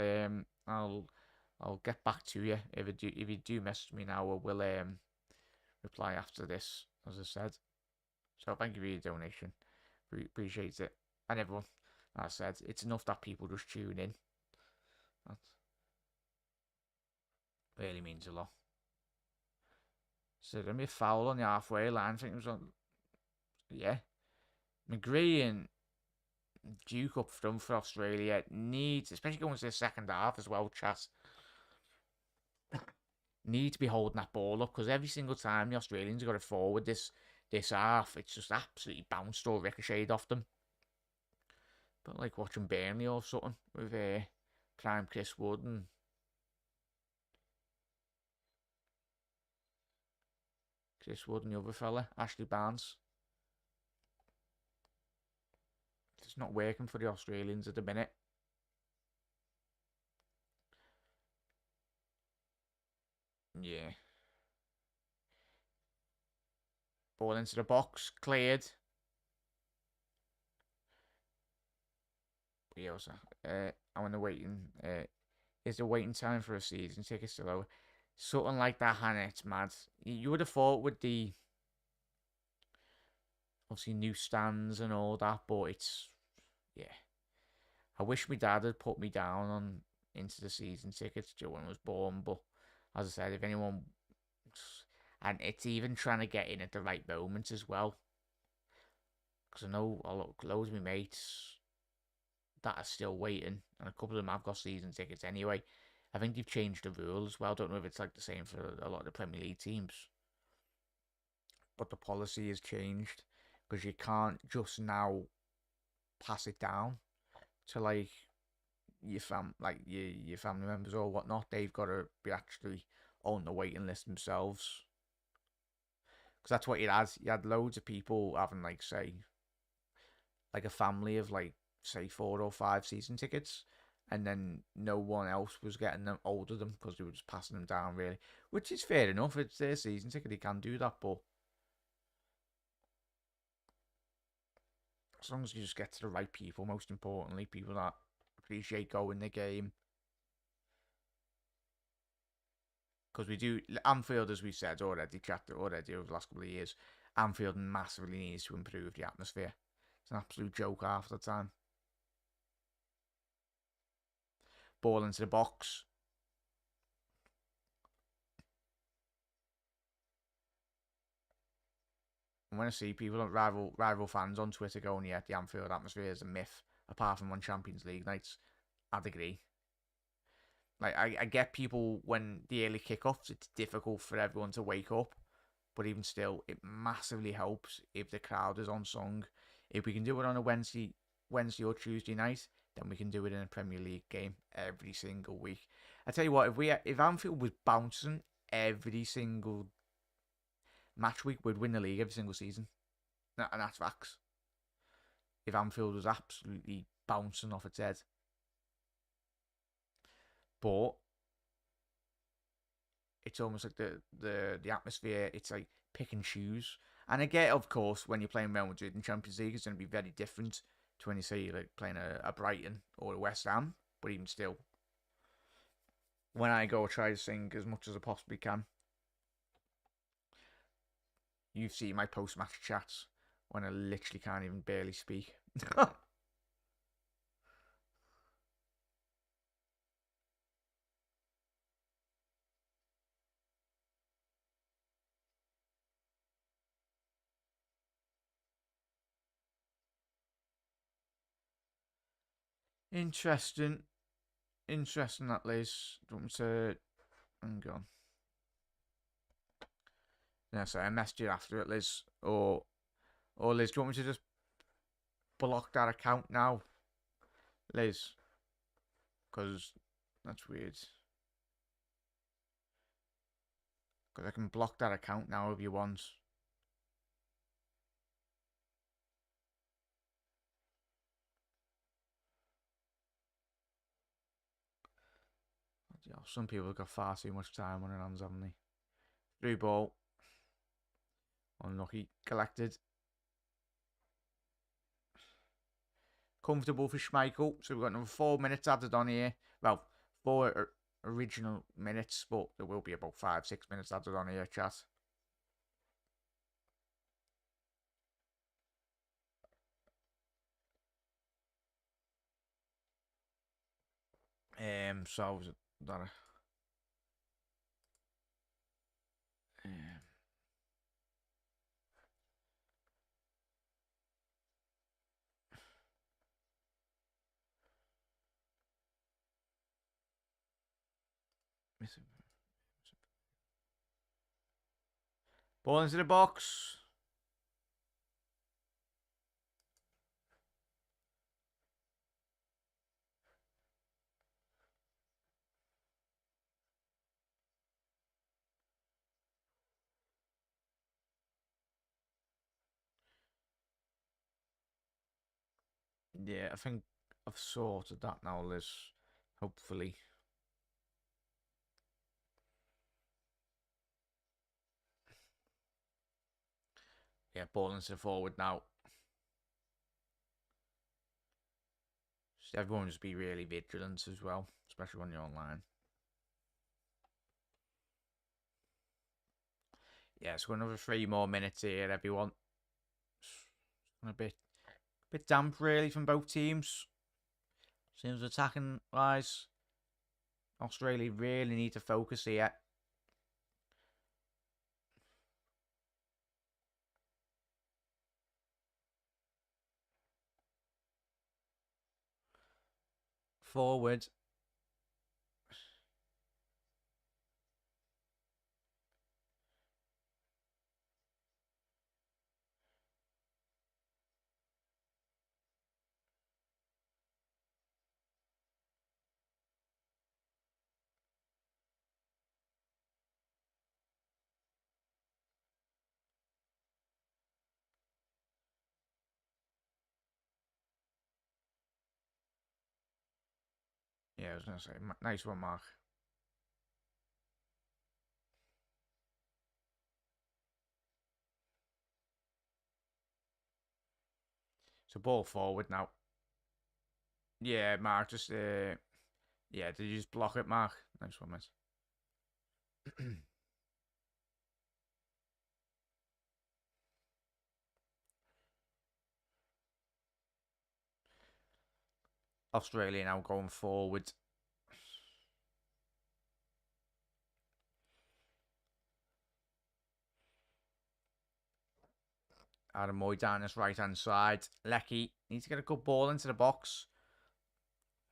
I'll get back to you if you do message me now. I will reply after this, as I said. So thank you for your donation. Appreciate it. And everyone, as I said, it's enough that people just tune in. That really means a lot. So there'll be a foul on the halfway line. I think it was on. Yeah. McGree and Duke up front for Australia needs, especially going to the second half as well, chat, need to be holding that ball up because every single time the Australians got it forward this half, it's just absolutely bounced or ricocheted off them. But like watching Burnley or something with prime Chris Wood and the other fella, Ashley Barnes. It's not working for the Australians at the minute. Yeah. Ball into the box, cleared. Yeah, also, I'm in the waiting. Is the waiting time for a season ticket still low? Something like that, Hannah. It's mad. You would have thought with the obviously new stands and all that, but it's yeah. I wish my dad had put me down on into the season tickets when I was born, but as I said, if anyone and it's even trying to get in at the right moment as well, because I know loads of my mates that are still waiting, and a couple of them have got season tickets anyway. I think they've changed the rules as well. I don't know if it's like the same for a lot of the Premier League teams, but the policy has changed because you can't just now pass it down to like your family members or whatnot. They've got to be actually on the waiting list themselves because that's what you had. You had loads of people having like say like a family of like say 4 or 5 season tickets, and then no one else was getting them older than because they were just passing them down really, which is fair enough. It's their season ticket; they can do that, but as long as you just get to the right people, most importantly, people that appreciate going the game. Because we do Anfield, as we said already, chatted already over the last couple of years. Anfield massively needs to improve the atmosphere. It's an absolute joke half the time. Ball into the box. And when I see people, rival fans on Twitter going, yeah, the Anfield atmosphere is a myth, apart from on Champions League nights, I'd agree. Like, I get people when the early kickoffs, it's difficult for everyone to wake up. But even still, it massively helps if the crowd is on song. If we can do it on a Wednesday or Tuesday night, then we can do it in a Premier League game every single week. I tell you what, if Anfield was bouncing every single match week, we'd win the league every single season, and that's facts. If Anfield was absolutely bouncing off its head, but it's almost like the atmosphere. It's like pick and choose. And I get, of course, when you're playing Real Madrid in Champions League, it's going to be very different to when you say you're like playing a Brighton or a West Ham. But even still, when I go, I try to sing as much as I possibly can. You've seen my post-match chats when I literally can't even barely speak. Interesting. Interesting that, Liz. Do you want me to... Hang on. Yeah, so I messaged you after it, Liz. Or Liz, do you want me to just block that account now? Liz? Because that's weird. Because I can block that account now if you want. Some people have got far too much time on their hands, haven't they? Through ball. Unlucky. Collected. Comfortable for Schmeichel. So we've got another 4 minutes added on here. Well, 4 original minutes, but there will be about 5-6 minutes added on here, chat. So was it that? Ball into the box. Yeah, I think I've sorted that now, Liz. Hopefully. Yeah, ball into the forward now. Just everyone just be really vigilant as well, especially when you're online. Yeah, so another 3 more minutes here, everyone. A bit damp really from both teams. Seems attacking wise, Australia really need to focus here. Forward. Yeah, I was going to say, nice one, Mark. So ball forward now. Yeah, Mark, just, yeah, did you just block it, Mark? Nice one, mate. Australia now going forward. Adam Moy down this right-hand side. Lecky needs to get a good ball into the box.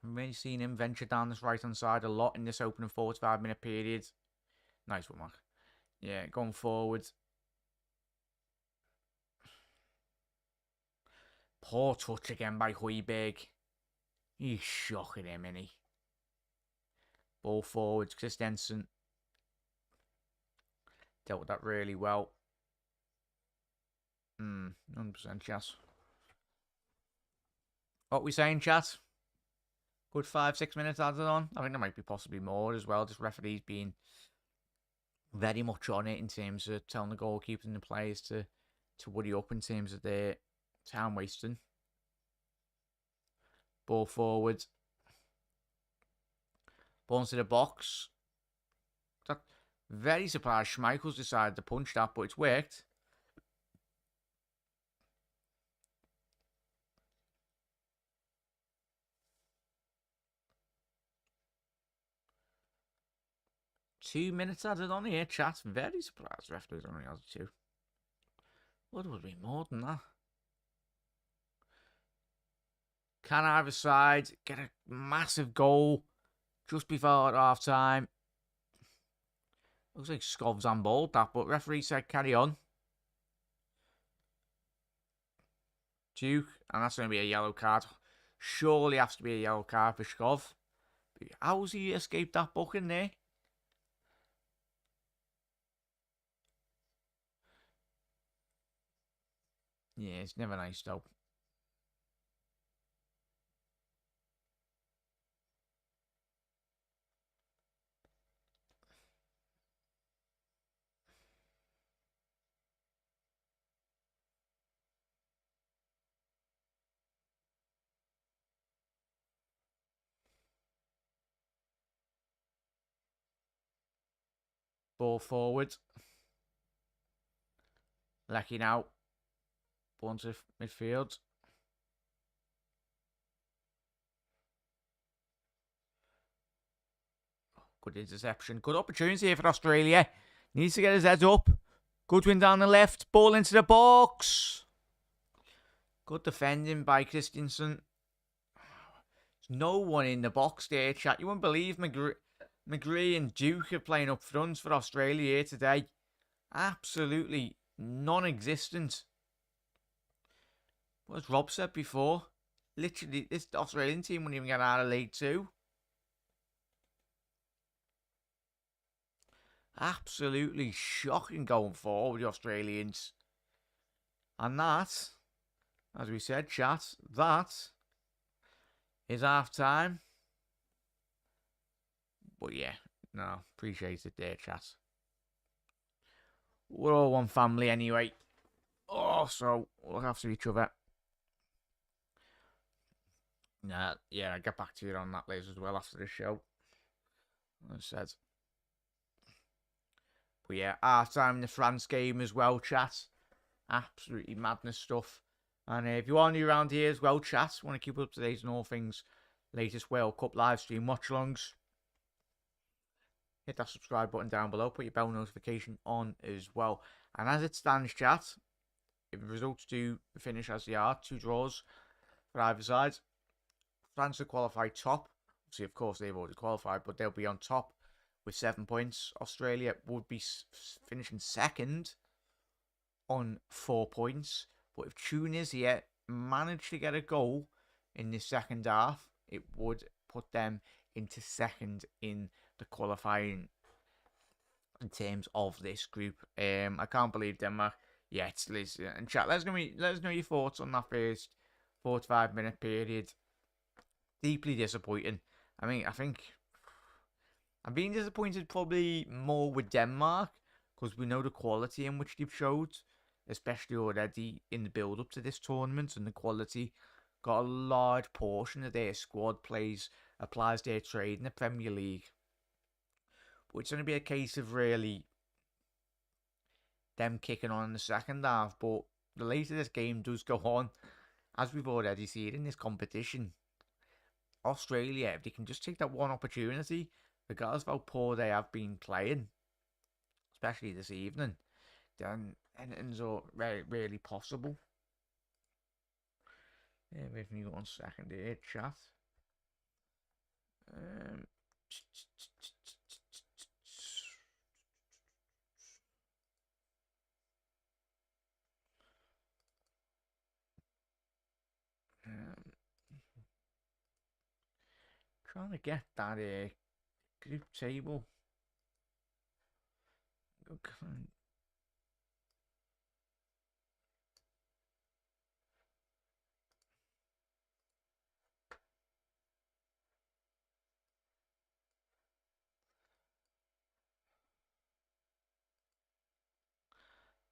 I've really seen him venture down this right-hand side a lot in this opening 45-minute period. Nice one, Mark. Yeah, going forward. Poor touch again by Hoiberg. He's shocking him, isn't he? Ball forwards, Christensen. Dealt with that really well. 100% chance. What we saying, chat? Good 5-6 minutes added on. I think there might be possibly more as well. Just referees being very much on it in terms of telling the goalkeepers and the players to worry up in terms of their time wasting. Ball forward. Ball into the box. That very surprised Schmeichel's decided to punch that, but it's worked. Two minutes added on here, chat. Very surprised referees only added 2. What would be more than that? Can either side get a massive goal just before half time? Looks like Scov's handballed that, but referee said carry on. Duke, and that's going to be a yellow card. Surely has to be a yellow card for Scov. How's he escaped that booking there? Yeah, it's never nice though. ball forward. Lecky now. Ball to midfield. Good interception. Good opportunity here for Australia. Needs to get his head up. Goodwin down the left. Ball into the box. Good defending by Christensen. There's no one in the box there, chat. You wouldn't believe McGree and Duke are playing up front for Australia here today. Absolutely non-existent. What as Rob said before, literally, this Australian team wouldn't even get out of League Two. Absolutely shocking going forward, the Australians. And that, as we said, chat, that is half time. But yeah, no, appreciate it there, chat. We're all one family anyway. Oh, so we'll look after each other. Yeah, I'll get back to you on that later as well after the show. As I said. But yeah, half time in the France game as well, chat. Absolutely madness stuff. And if you are new around here as well, chat, want to keep up to date on all things latest World Cup live stream watch-alongs, hit that subscribe button down below, put your bell notification on as well. And as it stands, chat, if the results do finish as they are, 2 draws for either side, France will qualify top. See, of course, they've already qualified, but they'll be on top with 7 points. Australia would be finishing second on 4 points. But if Tunisia managed to get a goal in the second half, it would put them into second in the qualifying in terms of this group. I can't believe Denmark yet. Listen, and chat, let us know your thoughts on that first 45-minute period. Deeply disappointing. I mean, I think I'm being disappointed probably more with Denmark because we know the quality in which they've showed, especially already in the build-up to this tournament, and the quality got a large portion of their squad applies their trade in the Premier League. But it's going to be a case of really them kicking on in the second half. But the later this game does go on, as we've already seen in this competition, Australia, if they can just take that one opportunity, regardless of how poor they have been playing, especially this evening, then anything's really possible. With me 1 second here, chat. Trying to get that group table.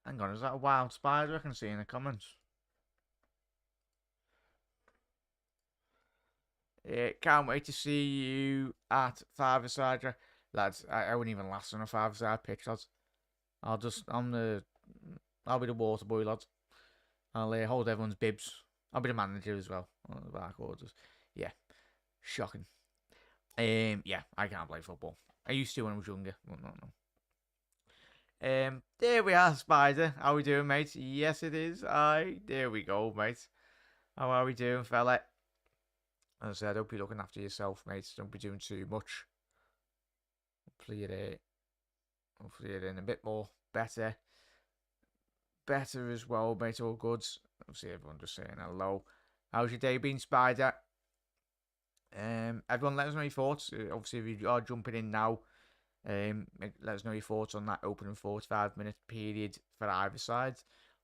Hang on, is that a wild spider I can see in the comments? Can't wait to see you at five-a-side, lads. I wouldn't even last on a five-a-side pitch, lads. I'll be the water boy, lads. I'll hold everyone's bibs. I'll be the manager as well on the back orders. Yeah, shocking. Yeah, I can't play football. I used to when I was younger, but not now. There we are, Spider. How we doing, mate? Yes, it is. There we go, mate. How are we doing, fella? As I said, hope you're looking after yourself, mate. Don't be doing too much. Hopefully you're in a bit more better as well, mate. All good. Obviously, everyone just saying hello. How's your day been, Spider? Everyone, let us know your thoughts. Obviously, if you are jumping in now, let us know your thoughts on that opening 45-minute period for either side.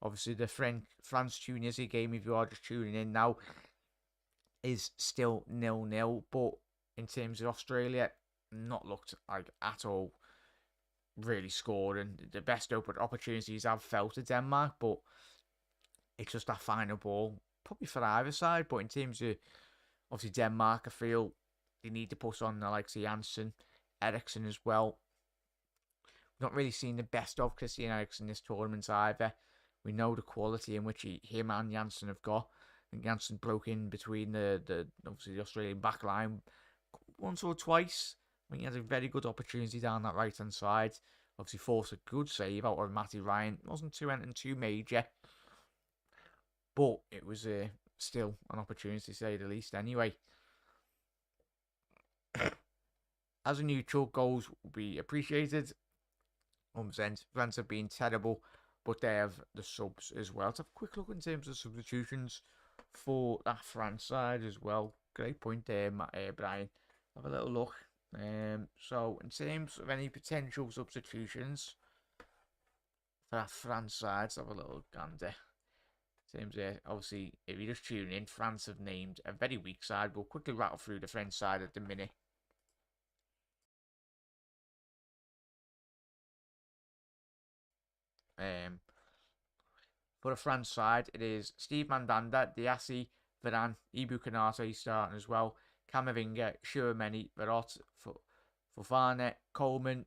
Obviously, the France-Tunisia game, if you are just tuning in now, is still 0-0. But in terms of Australia, not looked like at all really scored, and the best open opportunities I've felt at Denmark, but it's just that final ball, probably for either side. But in terms of obviously Denmark, I feel they need to push on the likes of Janssen, Eriksson as well. not really seen the best of Christian Eriksen in this tournament either. We know the quality in which him and Janssen have got. I think Janssen broke in between the obviously the Australian back line once or twice. I mean, he had a very good opportunity down that right hand side. Obviously forced a good save out of Matty Ryan. It wasn't anything too major, but it was still an opportunity to say the least. Anyway, as a neutral, goals will be appreciated. France have been terrible, but they have the subs as well. Let's have a quick look in terms of substitutions for that France side as well. Great point there, Brian. Have a little look. So in terms of any potential substitutions for that France side, let's have a little gander. In terms of, obviously, if you just tune in, France have named a very weak side. We'll quickly rattle through the French side at the minute. For the France side, it is Steve Mandanda, Diassi, Varane, Ibu Kanate starting as well, Camavinga, Schumanni, Verot, Fofana, Coleman,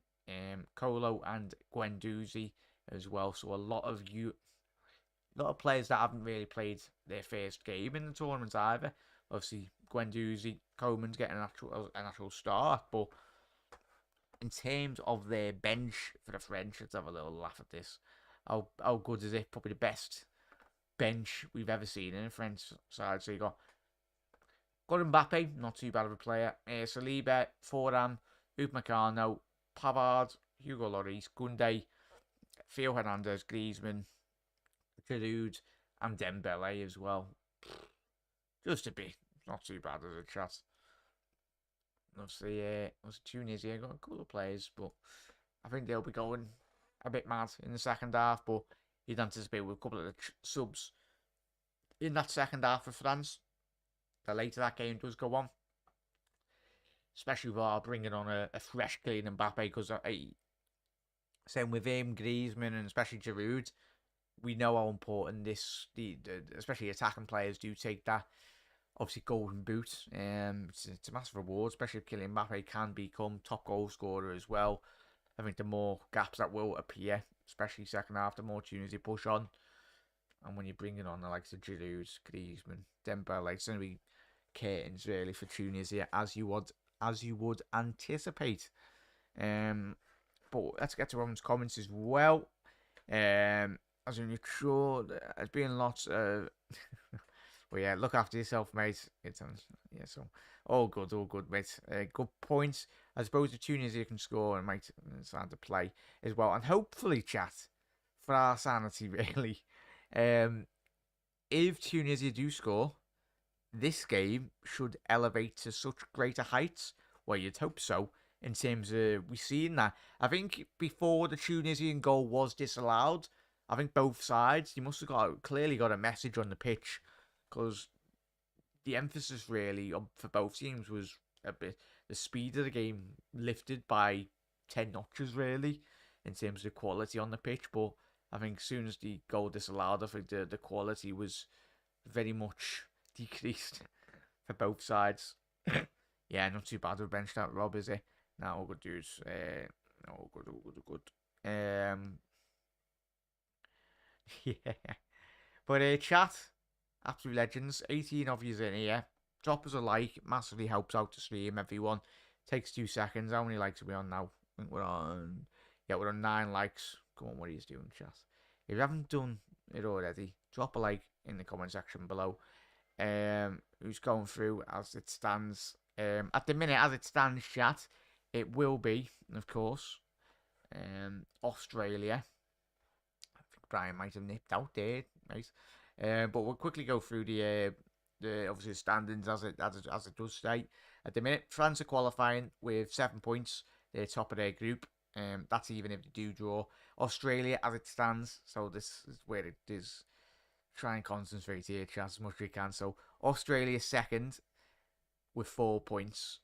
Colo, and Guendouzi as well. So a lot of players that haven't really played their first game in the tournament either. Obviously, Guendouzi, Coleman's getting an actual start, but in terms of their bench for the French, let's have a little laugh at this. How good is it? Probably the best bench we've ever seen in the French side. So you got Mbappe, not too bad of a player. Saliba, Foran, Upamecano, Pavard, Hugo Lloris, Koundé, Theo Hernandez, Griezmann, Giroud, and Dembele as well. Just a bit, not too bad as a chat. Obviously, Tunisia got a couple of players, but I think they'll be going a bit mad in the second half. But you'd anticipate with a couple of the subs in that second half for France. The later that game does go on, especially while bringing on a fresh, clean Mbappe, because same with him, Griezmann, and especially Giroud. We know how important especially attacking players do take that. Obviously, golden boot. It's a massive reward, especially if Kylian Mbappe can become top goal scorer as well. I think the more gaps that will appear, especially second half, the more Tunisia push on. And when you're bringing on the likes of Giroud, Griezmann, Dembele, it's going to be curtains really for Tunisia, as you would anticipate. But let's get to everyone's comments as well. As a neutral, there's been lots of. Well, yeah, look after yourself, mate. So all good, mate. Good points. I suppose if Tunisia can score, and might start to play as well, and hopefully, chat for our sanity, really. If Tunisia do score, this game should elevate to such greater heights. Well, you'd hope so. In terms of we've seen that. I think before the Tunisian goal was disallowed, I think both sides you must have clearly got a message on the pitch. Because the emphasis really for both teams was a bit the speed of the game lifted by 10 notches really in terms of the quality on the pitch. But I think as soon as the goal disallowed, I think the quality was very much decreased for both sides. Yeah, not too bad of a bench that, Rob, is it? No, all good dudes. All good. Yeah. But chat. Absolute legends. 18 of you in here. Drop us a like. Massively helps out to stream, everyone. Takes 2 seconds. How many likes are we on now? I think we're on 9 likes. Come on, what are you doing, chat? If you haven't done it already, drop a like in the comment section below. Who's going through as it stands? At the minute, as it stands, chat, it will be, of course, Australia. I think Brian might have nipped out there, right? But we'll quickly go through the obviously standings as it does state. At the minute, France are qualifying with 7 points. They're top of their group. That's even if they do draw. Australia as it stands. So this is where it is. Try and concentrate here, chat, as much as you can. So Australia second with 4 points.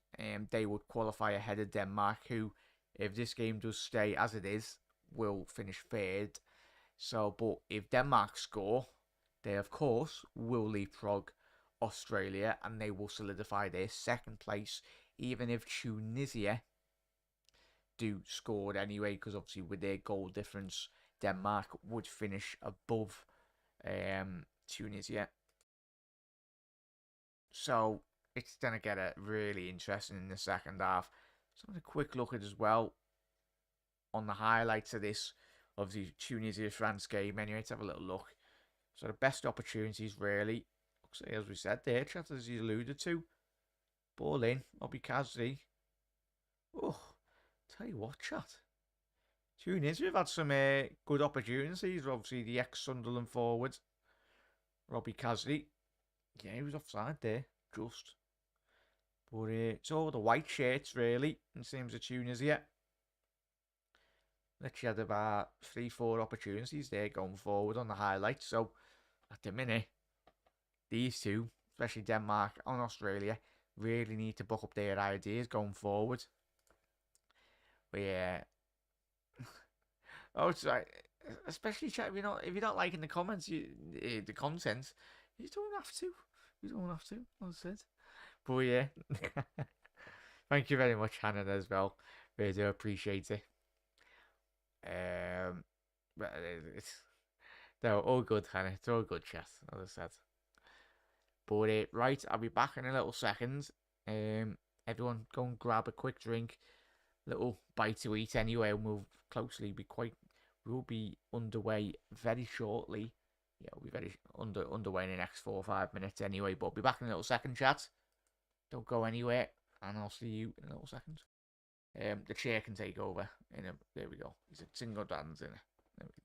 They would qualify ahead of Denmark, who, if this game does stay as it is, will finish third. So, but if Denmark score, they, of course, will leapfrog Australia and they will solidify their second place, even if Tunisia do score anyway, because obviously with their goal difference, Denmark would finish above Tunisia. So it's going to get really interesting in the second half. So I'm going to quick look at as well on the highlights of this, obviously Tunisia-France game anyway. Let's have a little look. So the best opportunities really, as we said there, chat as you alluded to. Ball in, Obi Kazri. Oh, tell you what, chat. Tunisia have had some good opportunities. Obviously, the ex-Sunderland forward, Robbie Kazri. Yeah, he was offside there, just. But it's all the white shirts, really, in terms of Tunisia. Literally had about 3-4 opportunities there going forward on the highlights. So, at the minute, these two, especially Denmark and Australia, really need to buck up their ideas going forward. But yeah. Oh, it's like, especially chat. If you're not liking the comments, the content, you don't have to. You don't have to. As I said. But yeah, thank you very much, Hannah, as well. Really do appreciate it. But it's no, all good, Hannah. It's all good, chat. As I said. But right, I'll be back in a little second. Everyone, go and grab a quick drink, little bite to eat anyway, and we'll be underway very shortly. Yeah, we'll be very underway in the next 4 or 5 minutes anyway. But I'll be back in a little second, chat. Don't go anywhere, and I'll see you in a little second. The chair can take over. There we go. He's a single dance in it. There we go.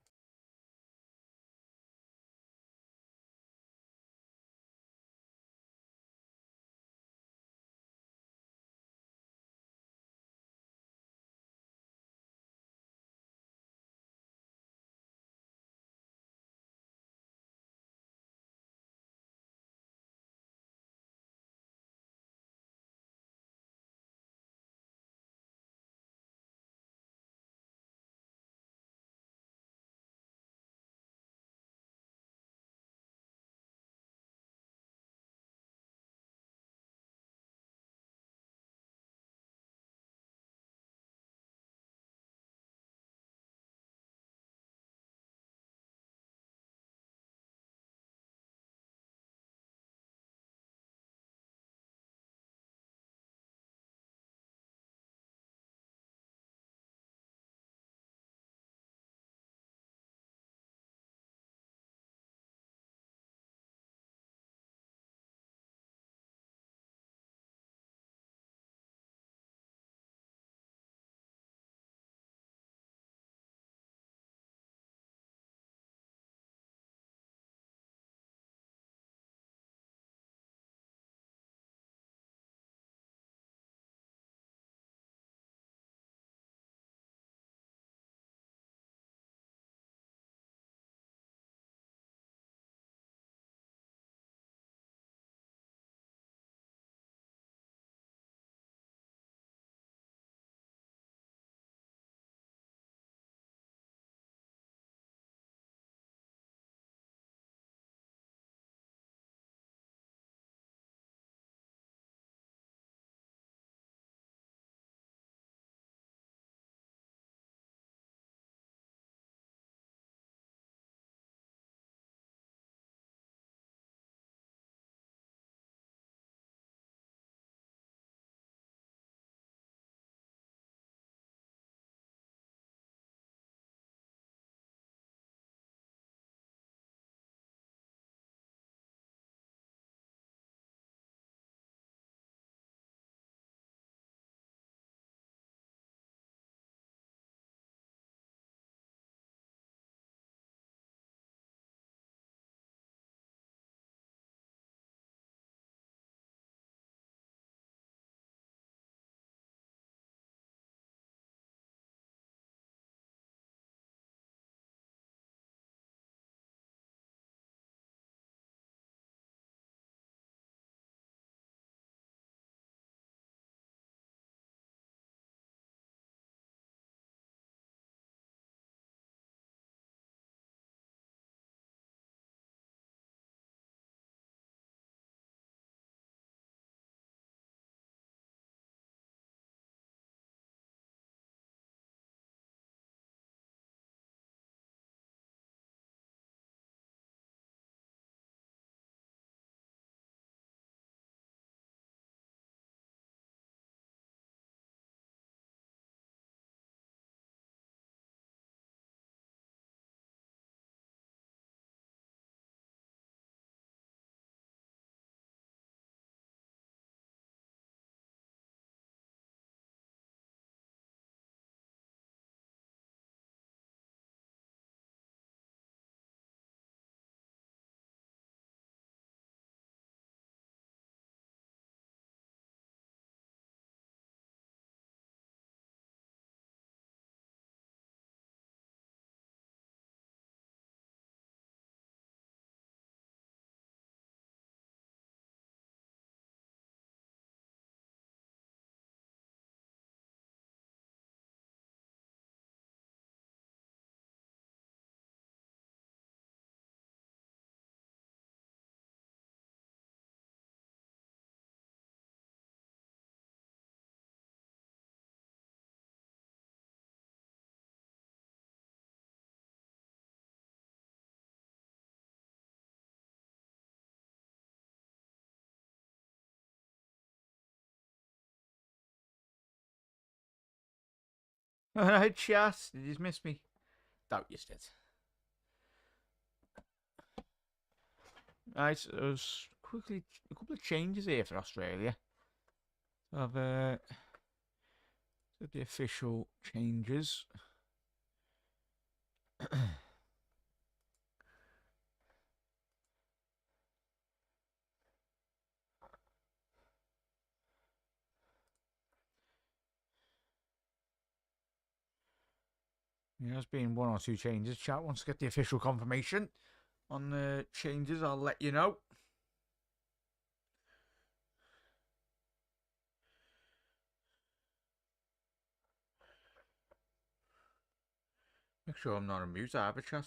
Alright, chat. Did you just miss me? Doubt you did. Right, so there's quickly a couple of changes here for Australia. So I've got the official changes. There's been one or two changes. Chat wants to get the official confirmation on the changes. I'll let you know. Make sure I'm not on mute either, chat.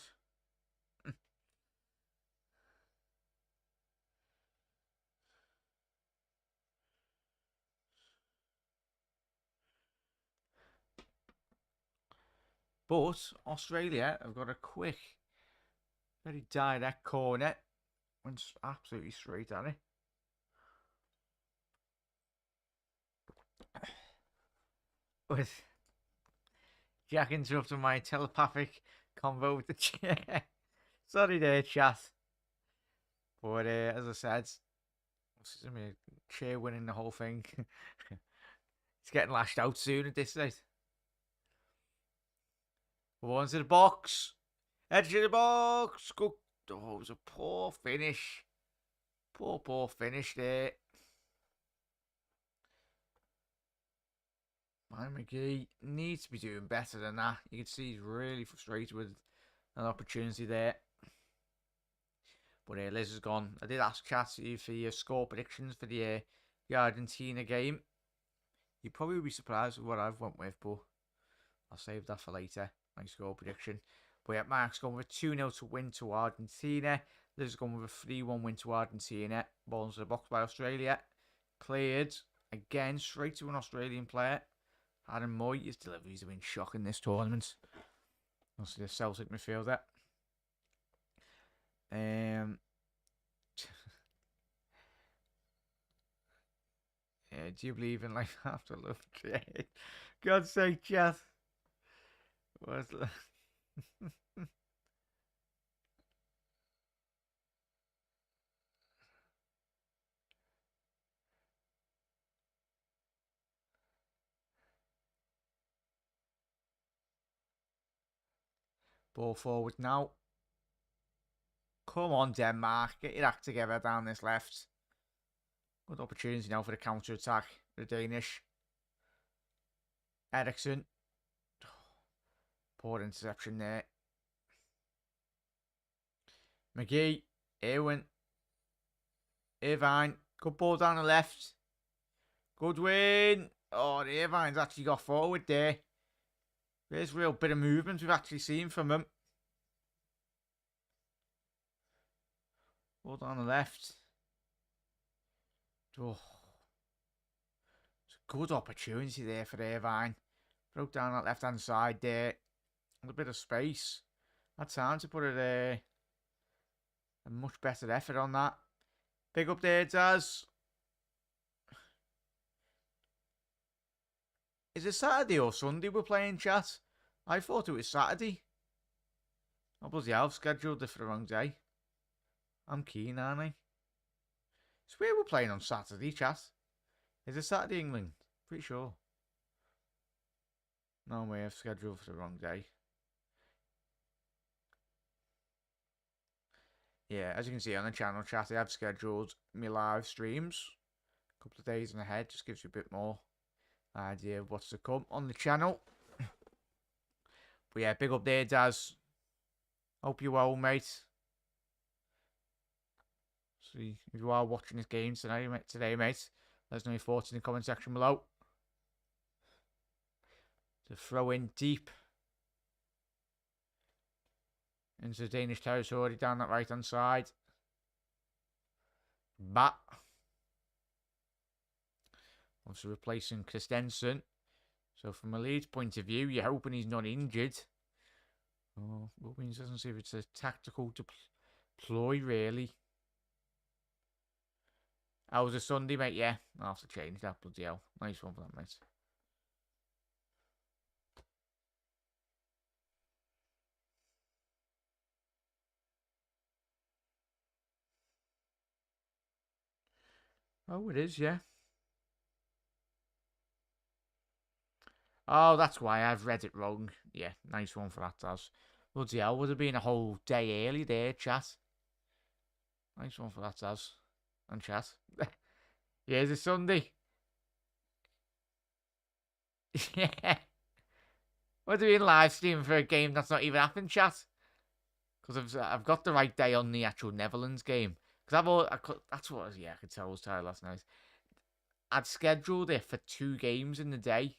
But Australia have got a quick, very direct corner. Went absolutely straight at it. With Jack interrupting my telepathic convo with the chair. Sorry there, chat. But as I said, chair winning the whole thing. It's getting lashed out soon at this rate. One to the box. Edge of the box. Good. Oh, it was a poor finish. Poor finish there. Mike McGee needs to be doing better than that. You can see he's really frustrated with an opportunity there. But Liz is gone. I did ask chat for your score predictions for the Argentina game. You'd probably be surprised with what I've went with, but I'll save that for later. My score prediction. But yeah, Mark's gone with a 2-0 to win to Argentina. Liz has gone with a 3-1 win to Argentina. Ball into the box by Australia. Cleared. Again, straight to an Australian player. Adam Moy, his deliveries have been shocking this tournament. Also the Celtic midfielder. Yeah, do you believe in life after love? God's sake, chat. What's Ball forward now. Come on, Denmark. Get your act together down this left. Good opportunity now for the counter-attack. The Danish. Eriksson. Poor interception there. McGee. Irwin. Irvine. Good ball down the left. Good win. Oh, the Irvine's actually got forward there. There's a real bit of movement we've actually seen from him. Ball down the left. Oh. It's a good opportunity there for Irvine. Broke down that left-hand side there. A bit of space. Had time to put it a much better effort on that. Big up there, Daz. Is it Saturday or Sunday we're playing, chat? I thought it was Saturday. Oh, bloody hell, I've scheduled it for the wrong day. I'm keen, aren't I? So where we're playing on Saturday, chat? Is it Saturday, England? Pretty sure. No way, I've scheduled for the wrong day. Yeah, as you can see on the channel chat, I have scheduled my live streams a couple of days in ahead. Just gives you a bit more idea of what's to come on the channel. But yeah, big up there, Daz. Hope you're well, mate. See if you are watching this game today, mate. Let us know your thoughts in the comment section below. To throw in deep into the Danish territory down that right hand side. Bat. Also replacing Christensen. So from a Leeds point of view, you're hoping he's not injured. Oh, but means doesn't see if it's a tactical deploy really. How was a Sunday, mate? Yeah, I'll have to change that, bloody hell. Nice one for that, mate. Oh, it is, yeah. Oh, that's why I've read it wrong. Yeah, nice one for that, Taz. Bloody hell, would have been a whole day early there, chat. Nice one for that, Taz. And chat. Yeah, it's a Sunday. Yeah. We're doing live streaming for a game that's not even happened, chat. Because I've got the right day on the actual Netherlands game. Because that's what I could tell I was tired last night. I'd scheduled it for 2 games in the day.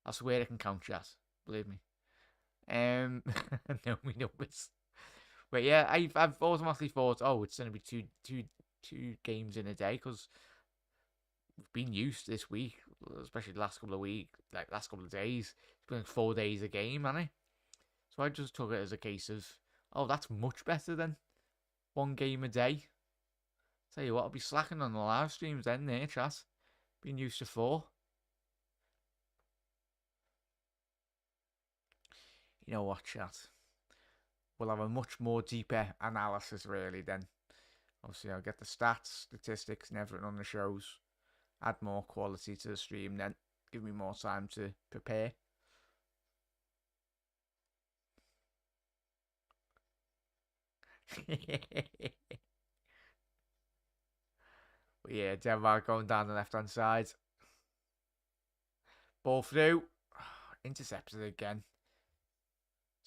I swear I can count, chat. Believe me. No, we know it's. But yeah, I've automatically thought, oh, it's going to be two games in a day because we've been used this week, especially the last couple of weeks, like last couple of days. It's been like 4 days a game, hasn't it? So I just took it as a case of, oh, that's much better than 1 game a day. Tell you what, I'll be slacking on the live streams then, there, chat. Been used to 4. You know what, chat? We'll have a much more deeper analysis, really, then. Obviously, I'll get the stats, statistics, and everything on the shows. Add more quality to the stream, then. Give me more time to prepare. But yeah, Denmark going down the left-hand side. Ball through. Intercepted again.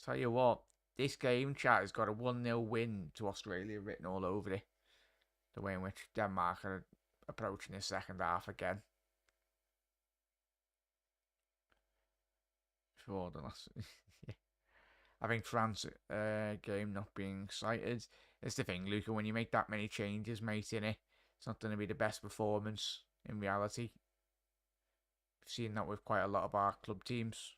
Tell you what, this game, chat, has got a 1-0 win to Australia written all over it. The way in which Denmark are approaching the second half again. For the last... I think France game not being cited. It's the thing, Luca, when you make that many changes, mate, in it, it's not going to be the best performance in reality. We've seen that with quite a lot of our club teams.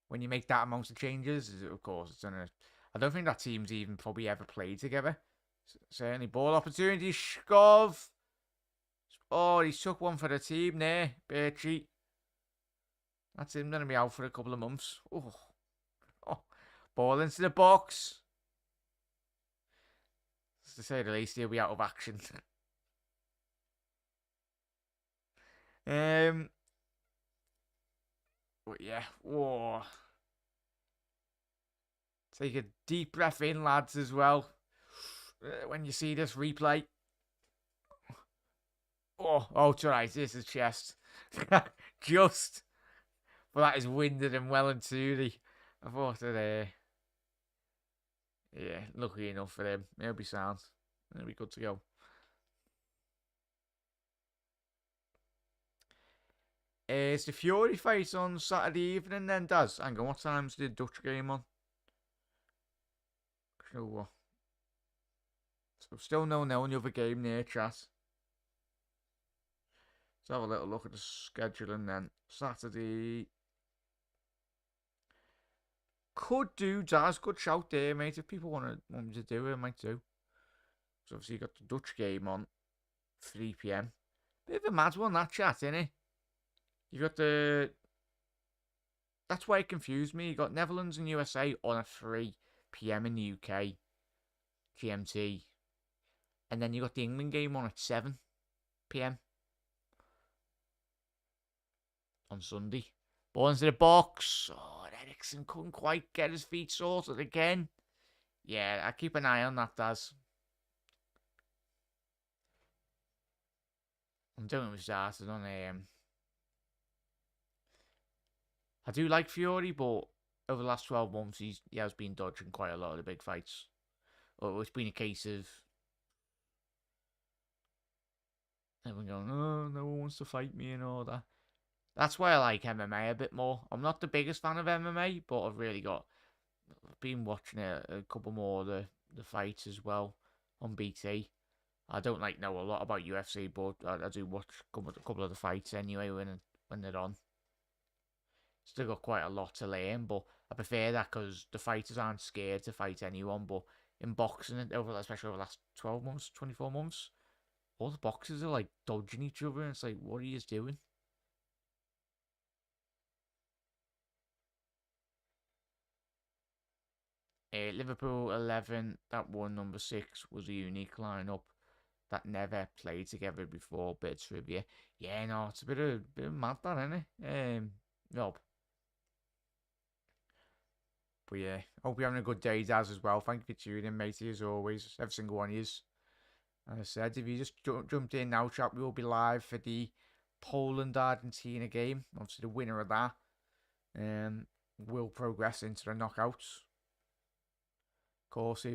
When you make that amount of changes, of course, it's gonna. I don't think that team's even probably ever played together. Certainly, ball opportunity, Shkov. Oh, he took one for the team there, Birchie. That's him gonna be out for a couple of months. Oh. Ball into the box. To say the least, he'll be out of action. But yeah, whoa. Take a deep breath in, lads, as well. When you see this replay. Oh, it's alright. This is chest. Just. But that is winded and well and truly. I thought that, yeah, lucky enough for him. He'll be sound. He'll be good to go. It's the Fury fight on Saturday evening then, Daz. Hang on, what time's the Dutch game on? So, still no on the other game near chat. Let's have a little look at the scheduling then. Saturday. Could do, Daz. Good shout there, mate. If people want me to do it, I might do. So obviously you got the Dutch game on 3 p.m. Bit of a mad one, that chat, innit? You got the. That's why it confused me. You got Netherlands and USA on a 3 p.m. in the UK, GMT, and then you got the England game on at 7 p.m. on Sunday. Ball into the box. Oh, Ericsson couldn't quite get his feet sorted again. Yeah, I keep an eye on that, Daz. I'm doing it with started on I do like Fury, but over the last 12 months, he has been dodging quite a lot of the big fights. Or it's been a case of everyone going, oh, no one wants to fight me and all that. That's why I like MMA a bit more. I'm not the biggest fan of MMA, but I've been watching a couple more of the fights as well on BT. I don't know a lot about UFC, but I do watch a couple of the fights anyway when they're on. Still got quite a lot to learn, but I prefer that because the fighters aren't scared to fight anyone. But in boxing, especially over the last 12 months, 24 months, all the boxers are like dodging each other, and it's like, what are you doing? Liverpool 11, that one number 6 was a unique lineup. that never played together before. Bit of trivia. Yeah, no, it's a bit of mad, that, isn't it? Rob. But yeah, hope you're having a good day, Daz, as well. Thank you for tuning in, matey, as always. Every single one of you. As I said, if you just jumped in now, chat, we will be live for the Poland-Argentina game. Obviously, the winner of that will progress into the knockouts. Of course,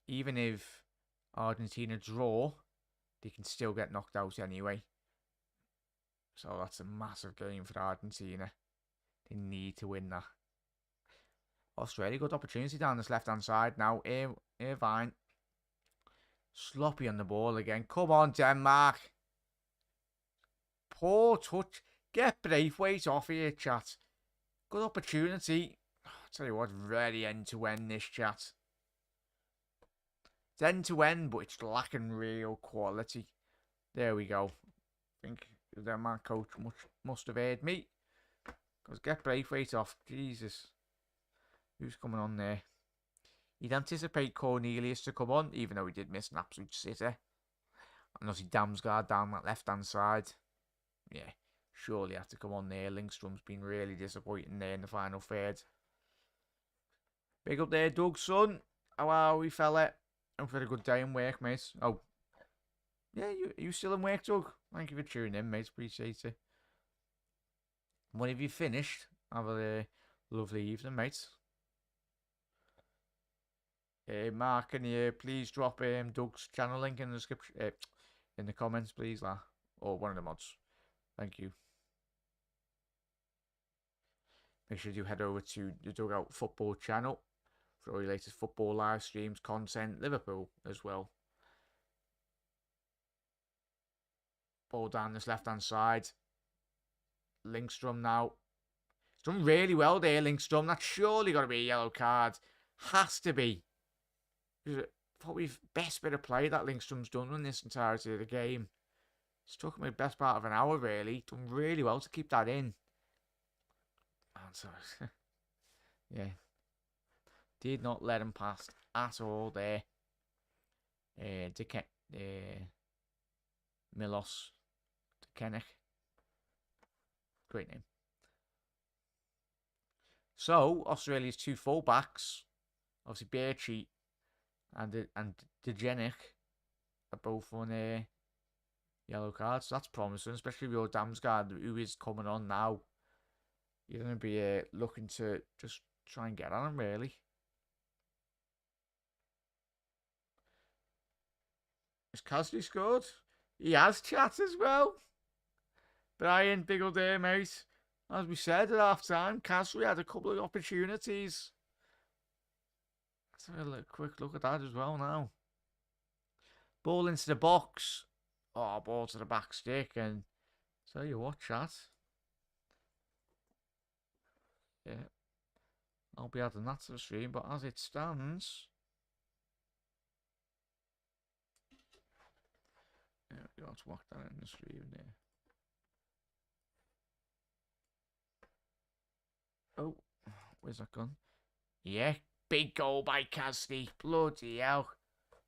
even if Argentina draw, they can still get knocked out anyway. So that's a massive game for Argentina. They need to win that. Australia, good opportunity down this left-hand side now. Irvine. Sloppy on the ball again. Come on, Denmark. Poor touch. Get Braithwaite off here, chat. Good opportunity. I'll tell you what, very end-to-end this, chat. It's end-to-end, but it's lacking real quality. There we go. I think the Denmark coach must have heard me. Because get Braithwaite off. Jesus. Who's coming on there? You'd anticipate Cornelius to come on, even though he did miss an absolute sitter. And obviously Damsgaard down that left-hand side. Yeah, surely have to come on there. Lindstrom's been really disappointing there in the final third. Big up there, Doug, son. How are we, fella? Hope you had a good day in work, mate. Oh, yeah, you still in work, Doug? Thank you for tuning in, mate. Appreciate it. When have you finished? Have a lovely evening, mate. Mark, can you please drop Doug's channel link in the description, in the comments, please, or one of the mods. Thank you. Make sure you head over to the Dugout Football channel for all your latest football live streams, content, Liverpool as well. Ball down this left-hand side. Lindstrom now. He's done really well there, Lindstrom. That's surely got to be a yellow card. Has to be. Probably best bit of play that Lindstrom's done in this entirety of the game. It's took me the best part of an hour, really. Done really well to keep that in. Yeah. Did not let him pass at all there. Milos Dikenik. Great name. So, Australia's two fullbacks, obviously Birchie and Dikenik, are both on yellow cards. So that's promising, especially with your Damsgaard, who is coming on now. You're going to be looking to just try and get on him, really. Has Casley scored? He has, chat, as well. Brian, big old day, mate. As we said at half-time, Casley had a couple of opportunities. Let's have a quick look at that as well now. Ball into the box. Oh, ball to the back stick. And tell you what, chat. Yeah. I'll be adding that to the stream, but as it stands... Yeah, we got to walk that in the stream there. Oh, where's that gone? Yeah, big goal by Casley. Bloody hell.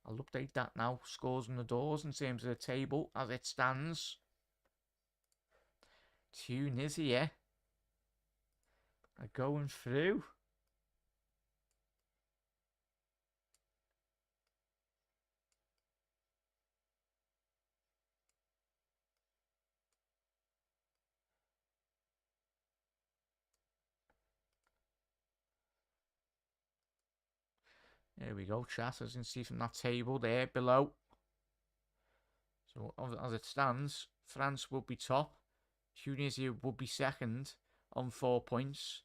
I'll update that now. Scores on the doors in terms of the table as it stands. Tunisia are going through. There we go, chat, as you can see from that table there below. So, as it stands, France will be top. Tunisia will be second on 4 points.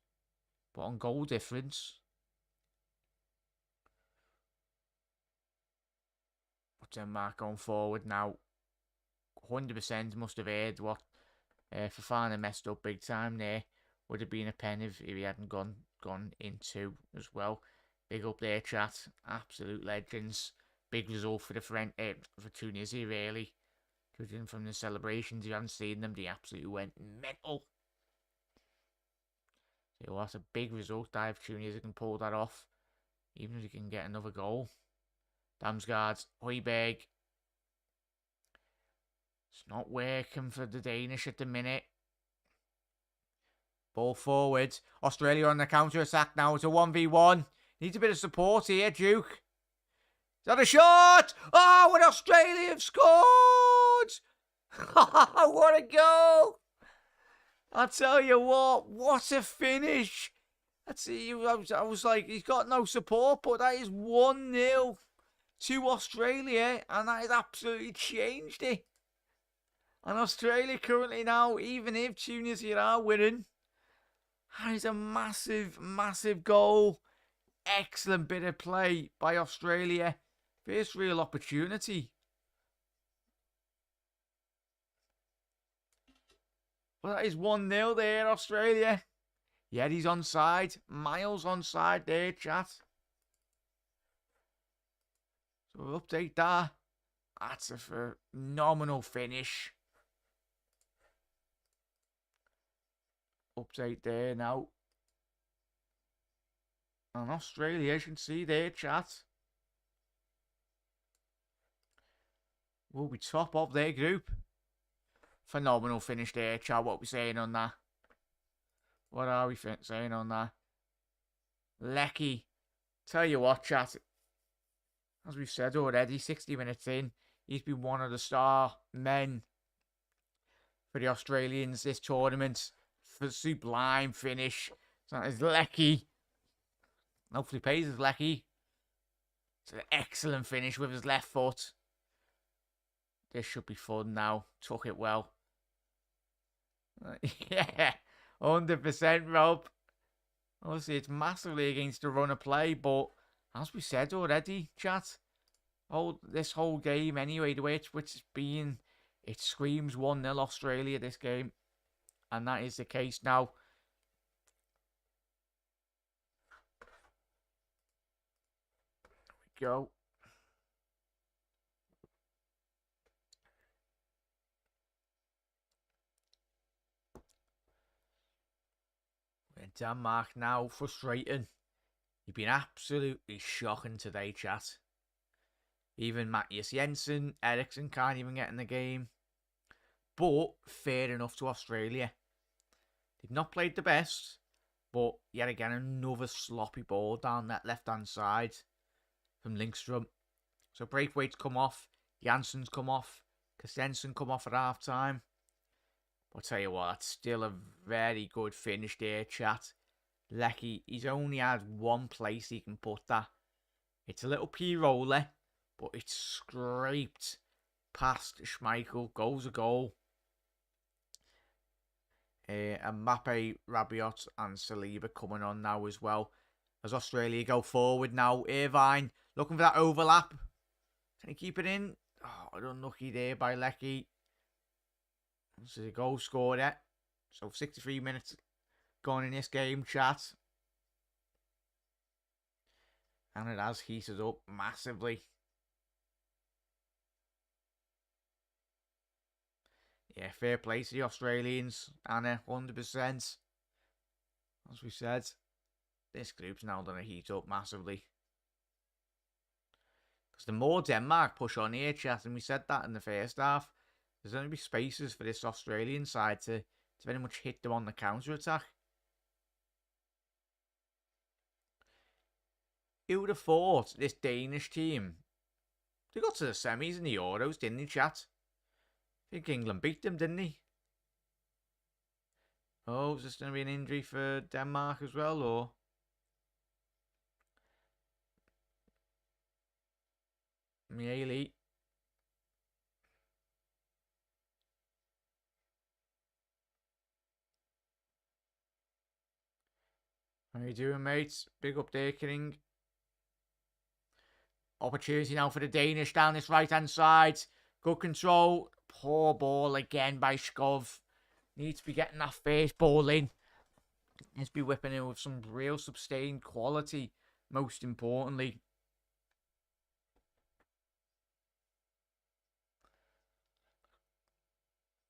But on goal difference... Denmark going forward now. 100% must have heard what Fofana messed up big time there. Would have been a pen if he hadn't gone into as well. Big up there, chat. Absolute legends. Big result for the for Tunisia, really. Judging from the celebrations, you haven't seen them. They absolutely went mental. So that's a big result. If Tunisia can pull that off. Even if he can get another goal. Damsgaard, Højbjerg. It's not working for the Danish at the minute. Ball forward. Australia on the counter-attack now. It's a 1v1. Needs a bit of support here, Duke. Is that a shot? Oh, and Australia have scored! What a goal! I tell you what a finish! I was like, he's got no support, but that is 1-0 to Australia, and that has absolutely changed it. And Australia currently now, even if Tunisia are winning, that is a massive, massive goal. Excellent bit of play by Australia. First real opportunity. Well, that is 1-0 there, Australia. Yeah, he's onside. Miles onside there, chat. So we'll update that. That's a phenomenal finish. Update there now. And Australia, as you can see there, chat, will be top of their group. Phenomenal finish there, chat. What are we saying on that? What are we saying on that? Lecky. Tell you what, chat. As we've said already, 60 minutes in, he's been one of the star men for the Australians this tournament. For sublime finish. So that is Lecky. Hopefully pays his Lecky. It's an excellent finish with his left foot. This should be fun now. Took it well. Yeah, 100%, Rob. Obviously, it's massively against the run of play, but as we said already, chat, this whole game anyway, the way it's been, it screams 1-0 Australia this game. And that is the case now. There we go. We're in Denmark now. Frustrating. You've been absolutely shocking today, chat. Even Matthias Jensen, Eriksson can't even get in the game. But fair enough to Australia. They've not played the best, but yet again another sloppy ball down that left-hand side from Lindstrom. So Braithwaite's come off, Jansen's come off, Christensen come off at half-time. But I'll tell you what, that's still a very good finish there, chat. Lecky, he's only had one place he can put that. It's a little P-roller, but it's scraped past Schmeichel. Goal's a goal. And Mbappe, Rabiot and Saliba coming on now as well. As Australia go forward now. Irvine looking for that overlap. Can he keep it in? Oh, unlucky there by Lecky. This is a goal scored there. So 63 minutes gone in this game, chat. And it has heated up massively. Yeah, fair play to the Australians, Anna, 100%. As we said, this group's now going to heat up massively. Because the more Denmark push on here, chat, and we said that in the first half, there's going to be spaces for this Australian side to very much hit them on the counter-attack. Who would have thought this Danish team, they got to the semis in the Euros, didn't they, chat? I think England beat them, didn't he? Oh, is this going to be an injury for Denmark as well, or? Miele. How you doing, mates? Big up there, King. Opportunity now for the Danish down this right-hand side. Good control. Poor ball again by Skov. Needs to be getting that first ball in. Needs to be whipping in with some real sustained quality, most importantly.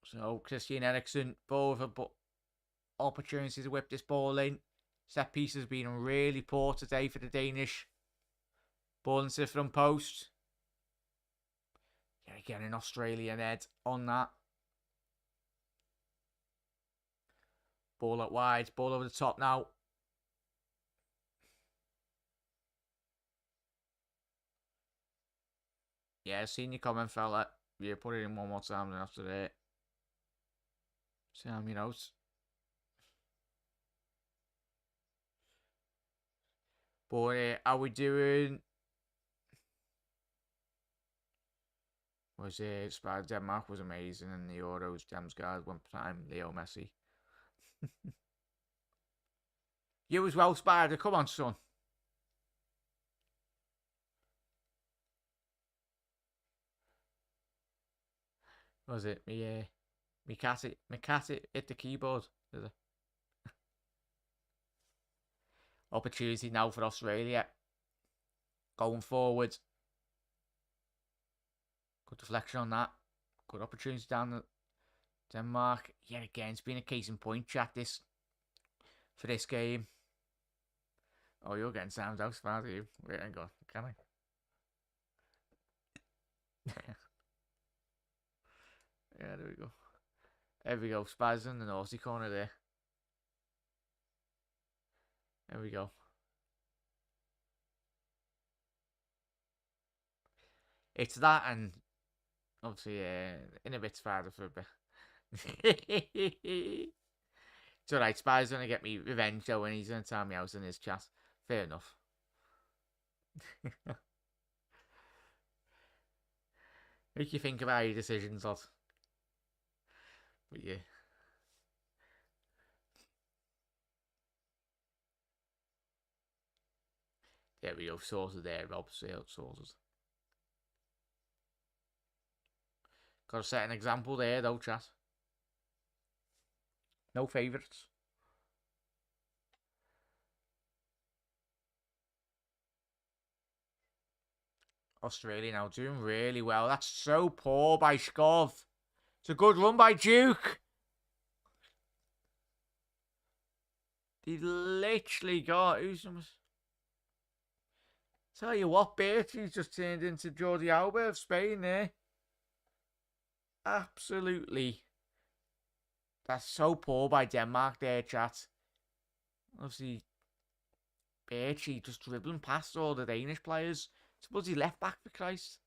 So, Christian Eriksen, both opportunities to whip this ball in. Set piece has been really poor today for the Danish. Ball into the front post. Yeah, again, an Australian head on that. Ball out wide. Ball over the top now. Yeah, seen your comment, fella. Yeah, put it in one more time, then after that. Sam, you know. But are we doing? Was it Denmark was amazing, and the Euros, Damsgaard, one time, Leo Messi. You as well, Spider. Come on, son. Was it me? Me cat hit the keyboard. Opportunity now for Australia. Going forward. Good deflection on that. Good opportunity down the Denmark. Yet again, it's been a case in point, chat, this for this game. Oh, you're getting sound out, Spaz, are you? Wait, hang on. Can I? Yeah, there we go. There we go. Spaz in the naughty corner there. There we go. It's that, and obviously in a bit farther for a bit. It's alright, Spy's gonna get me revenge though, and he's gonna tell me out in his chat. Fair enough. Make you think about your decisions, lad. But yeah. There we go, sorted there, Rob. Sorted. Gotta set an example there though, chat. No favourites. Australia now doing really well. That's so poor by Skov. It's a good run by Duke. He literally got... Tell you what, Beatty's just turned into Jordi Alba of Spain there. Absolutely. That's so poor by Denmark there, chat. Obviously, Beatty just dribbling past all the Danish players. Suppose he left back, for Christ.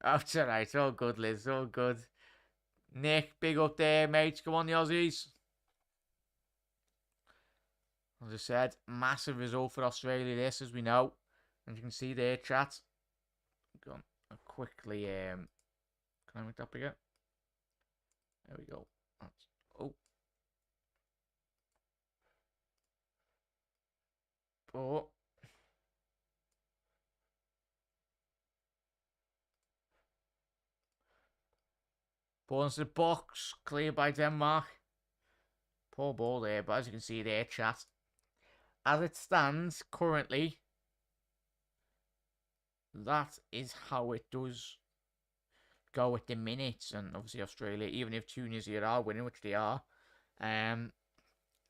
Oh, it's alright. All good, Liz. All good. Nick, big up there, mate. Come on, the Aussies. As I said, massive result for Australia, this, as we know. And you can see there, chat. Go on. I'll quickly, can I make that bigger? There we go. Oh. Oh. Ball into the box. Cleared by Denmark. Poor ball there, but as you can see there, chat. As it stands currently, that is how it does go at the minutes. And obviously Australia, even if Tunisia are winning, which they are,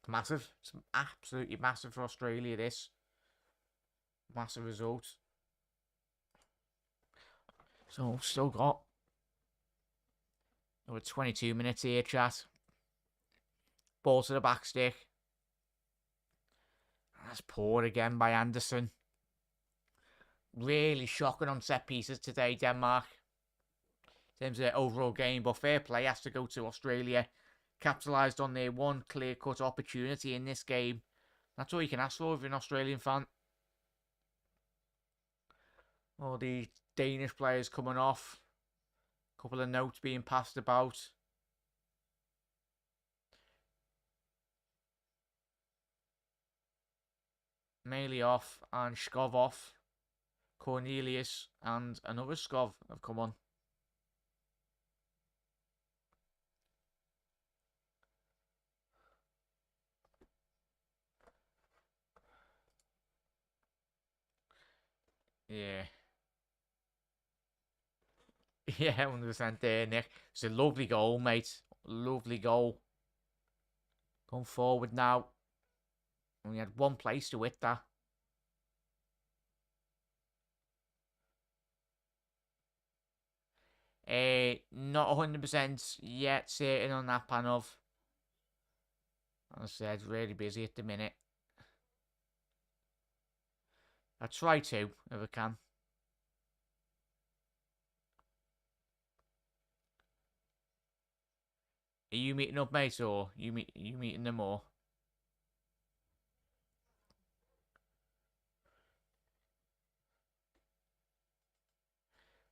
massive. It's absolutely massive for Australia, this. Massive result. So, still got over 22 minutes here, chat. Ball to the back stick. That's poor again by Anderson. Really shocking on set pieces today, Denmark. In terms of their overall game, but fair play has to go to Australia. Capitalised on their one clear-cut opportunity in this game. That's all you can ask for if you're an Australian fan. All the Danish players coming off. A couple of notes being passed about. Maley off and Skov off. Cornelius and another Skov have come on. Yeah. Yeah, 100% there, Nick. It's a lovely goal, mate. Lovely goal. Going forward now. We had one place to hit that. Not 100% yet certain on that panel. As I said, really busy at the minute. I try to, if I can. Are you meeting up, mate, or you meeting them all?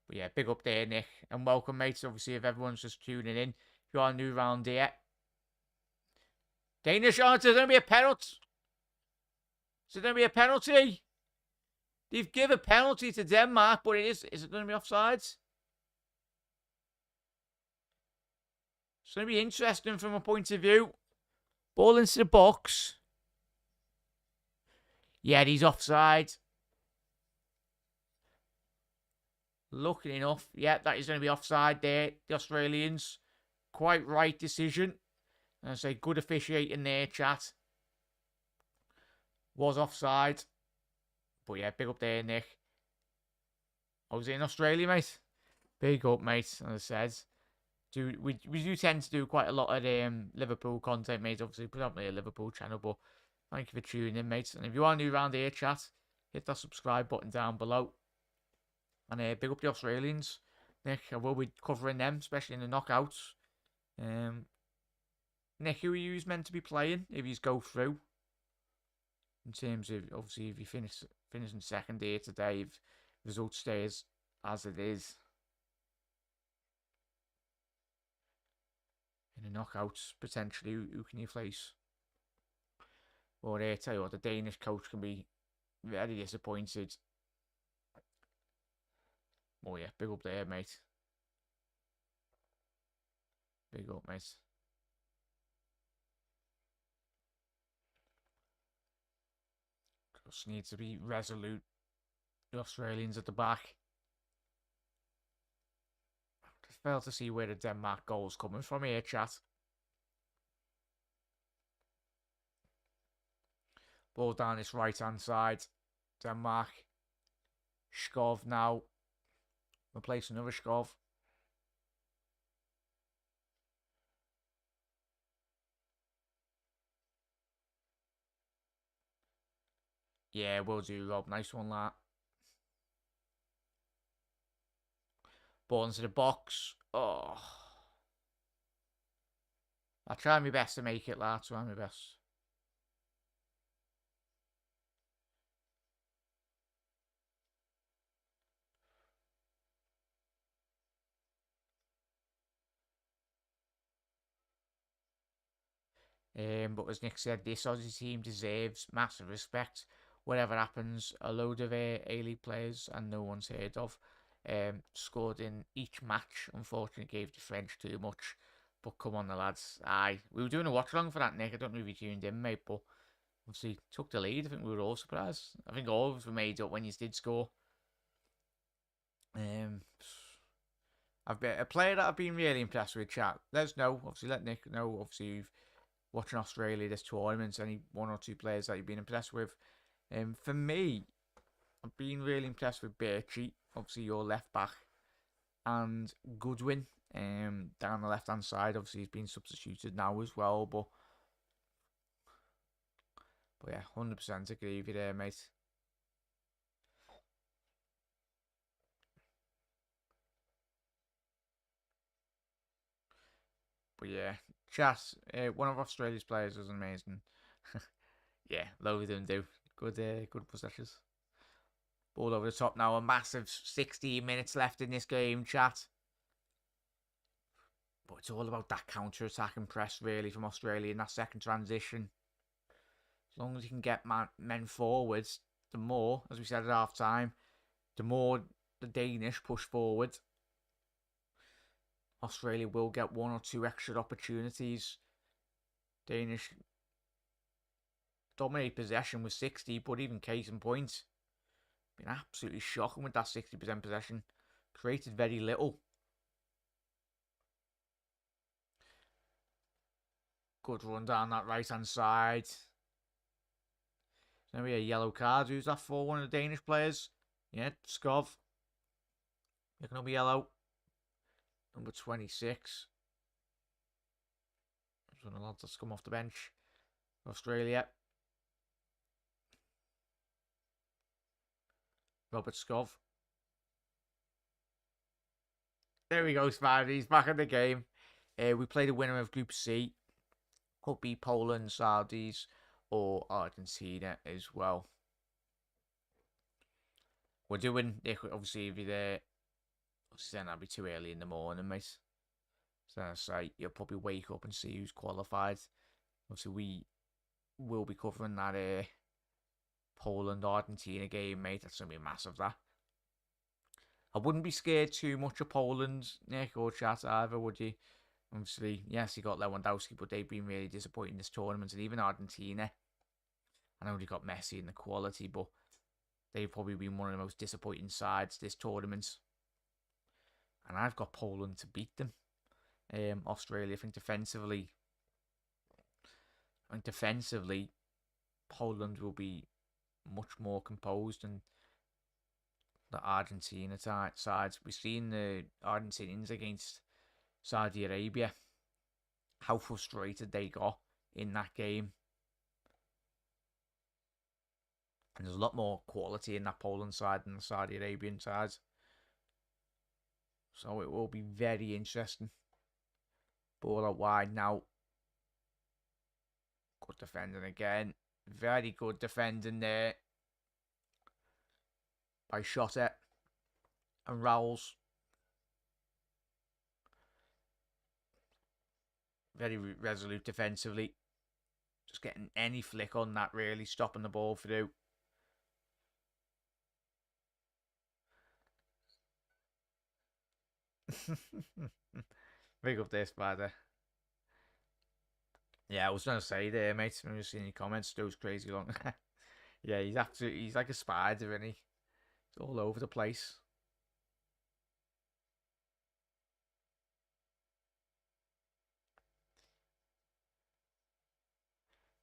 But yeah, big up there, Nick, and welcome, mates. Obviously, if everyone's just tuning in, if you are new round here, Danish on, is there going to be a penalty? Is there going to be a penalty? They've given a penalty to Denmark, but is it going to be offsides? It's going to be interesting from a point of view. Ball into the box. Yeah, he's offside. Looking enough. Yeah, that is going to be offside there. The Australians. Quite right decision. And I say good officiating there, chat. Was offside. But yeah, big up there, Nick. I was in Australia, mate. Big up, mate. As I said. We do tend to do quite a lot of Liverpool content, mate. Obviously, predominantly a Liverpool channel, but thank you for tuning in, mate. And if you are new around here, chat, hit that subscribe button down below. And big up the Australians. Nick, I will be covering them, especially in the knockouts. Nick, who are you meant to be playing if you go through? In terms of, obviously, if you finishing second here today, if result stays as it is. In the knockouts, potentially, who can you face? Or tell you what, the Danish coach can be very disappointed. Oh yeah, big up there, mate. Big up, mate. Just need to be resolute. The Australians at the back. Just fail to see where the Denmark goal's coming from here, chat. Ball down this right-hand side. Denmark. Skov now. Replace another Skov. Yeah, will do, Rob. Nice one, that. Ball into the box. Oh. I'll try my best to make it, lad. Try my best. But as Nick said, this Aussie team deserves massive respect. Whatever happens, a load of A-League players and no one's heard of scored in each match. Unfortunately, gave the French too much. But come on, the lads. Aye, we were doing a watch along for that, Nick. I don't know if you tuned in, mate, but obviously took the lead. I think we were all surprised. I think all of us were made up when you did score. I've been a player that I've been really impressed with. Chat. Let us know. Obviously, let Nick know. Obviously, you've watching Australia this tournament. Any one or two players that you've been impressed with. For me, I've been really impressed with Birchie. Obviously, your left back, and Goodwin. Down the left hand side. Obviously, he's been substituted now as well. But yeah, 100% agree with you there, mate. But yeah, chat. One of Australia's players was amazing. Yeah, loads of them do. Good possessions. Ball over the top now. A massive 16 minutes left in this game, chat. But it's all about that counter-attack and press, really, from Australia in that second transition. As long as you can get men forwards, the more, as we said at half-time, the more the Danish push forward, Australia will get one or two extra opportunities. Danish dominate possession with 60, but even case in point, been absolutely shocking with that 60% possession. Created very little. Good run down that right-hand side. There's going to be a yellow card. Who's that for? One of the Danish players? Yeah, Skov. Looking up yellow. Number 26. There's one of the lads that's come off the bench. Australia. Robert Skov. There we go, Spider. He's back in the game. We play the winner of Group C. Could be Poland, Saudis, or Argentina as well. We're doing, obviously, if you're there, then that'll be too early in the morning, mate. So I say you'll probably wake up and see who's qualified. Obviously, we will be covering that Poland-Argentina game, mate. That's going to be massive, that. I wouldn't be scared too much of Poland, Nick, or chat either, would you? Obviously, yes, you got Lewandowski, but they've been really disappointing this tournament, and even Argentina. I know they got Messi in the quality, but they've probably been one of the most disappointing sides this tournament. And I've got Poland to beat them. Australia, I think defensively, Poland will be much more composed than the Argentina sides. We've seen the Argentinians against Saudi Arabia, how frustrated they got in that game. And there's a lot more quality in that Poland side than the Saudi Arabian side. So it will be very interesting. Ball out wide now. Good defending again. Very good defending there by Schotter and Rowles. Very resolute defensively. Just getting any flick on that, really stopping the ball through. Big up there, Spider. Yeah, I was going to say there, mate. I'm just seeing your comments. Those crazy long. Yeah, he's like a spider, isn't he? He's all over the place.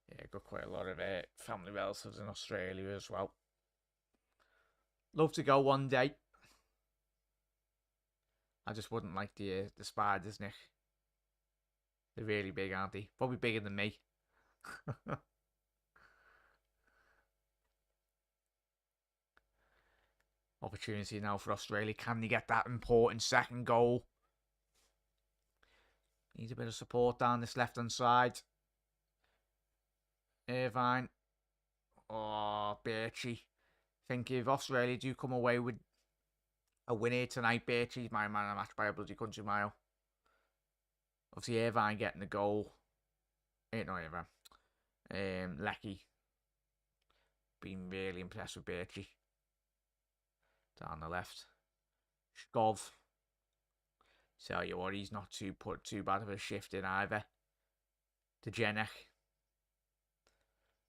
Yeah, got quite a lot of family relatives in Australia as well. Love to go one day. I just wouldn't like the spiders, Nick. They're really big, aren't they? Probably bigger than me. Opportunity now for Australia. Can they get that important second goal? Needs a bit of support down this left-hand side. Irvine. Oh, Birchie. Think if Australia do come away with a win here tonight, Birchie's my man of the match by a bloody country mile. Obviously, Irvine getting the goal. Not Irvine. Lecky. Been really impressed with Birchie. Down the left. Skov. Tell you what, he's not too bad of a shift in either. To Degenek.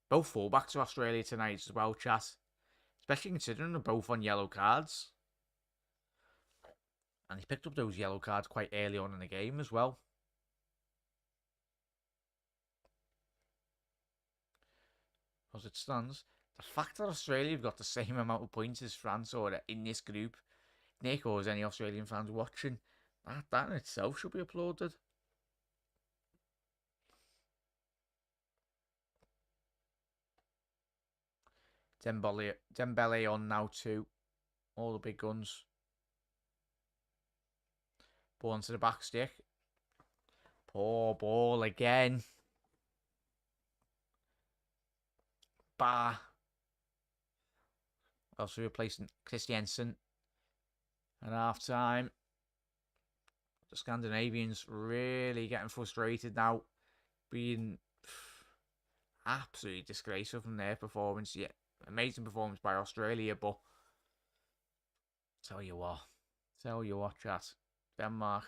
Both fullbacks to Australia tonight as well, chat. Especially considering they're both on yellow cards. And he picked up those yellow cards quite early on in the game as well. As it stands, the fact that Australia have got the same amount of points as France or in this group, Nick, or as any Australian fans watching, that in itself should be applauded. Dembele on now too. All the big guns. Ball into the back stick. Poor ball again. Bah. Also replacing Christiansen. At half time. The Scandinavians really getting frustrated now. Being absolutely disgraceful from their performance. Yeah, amazing performance by Australia, but tell you what, chat. Denmark,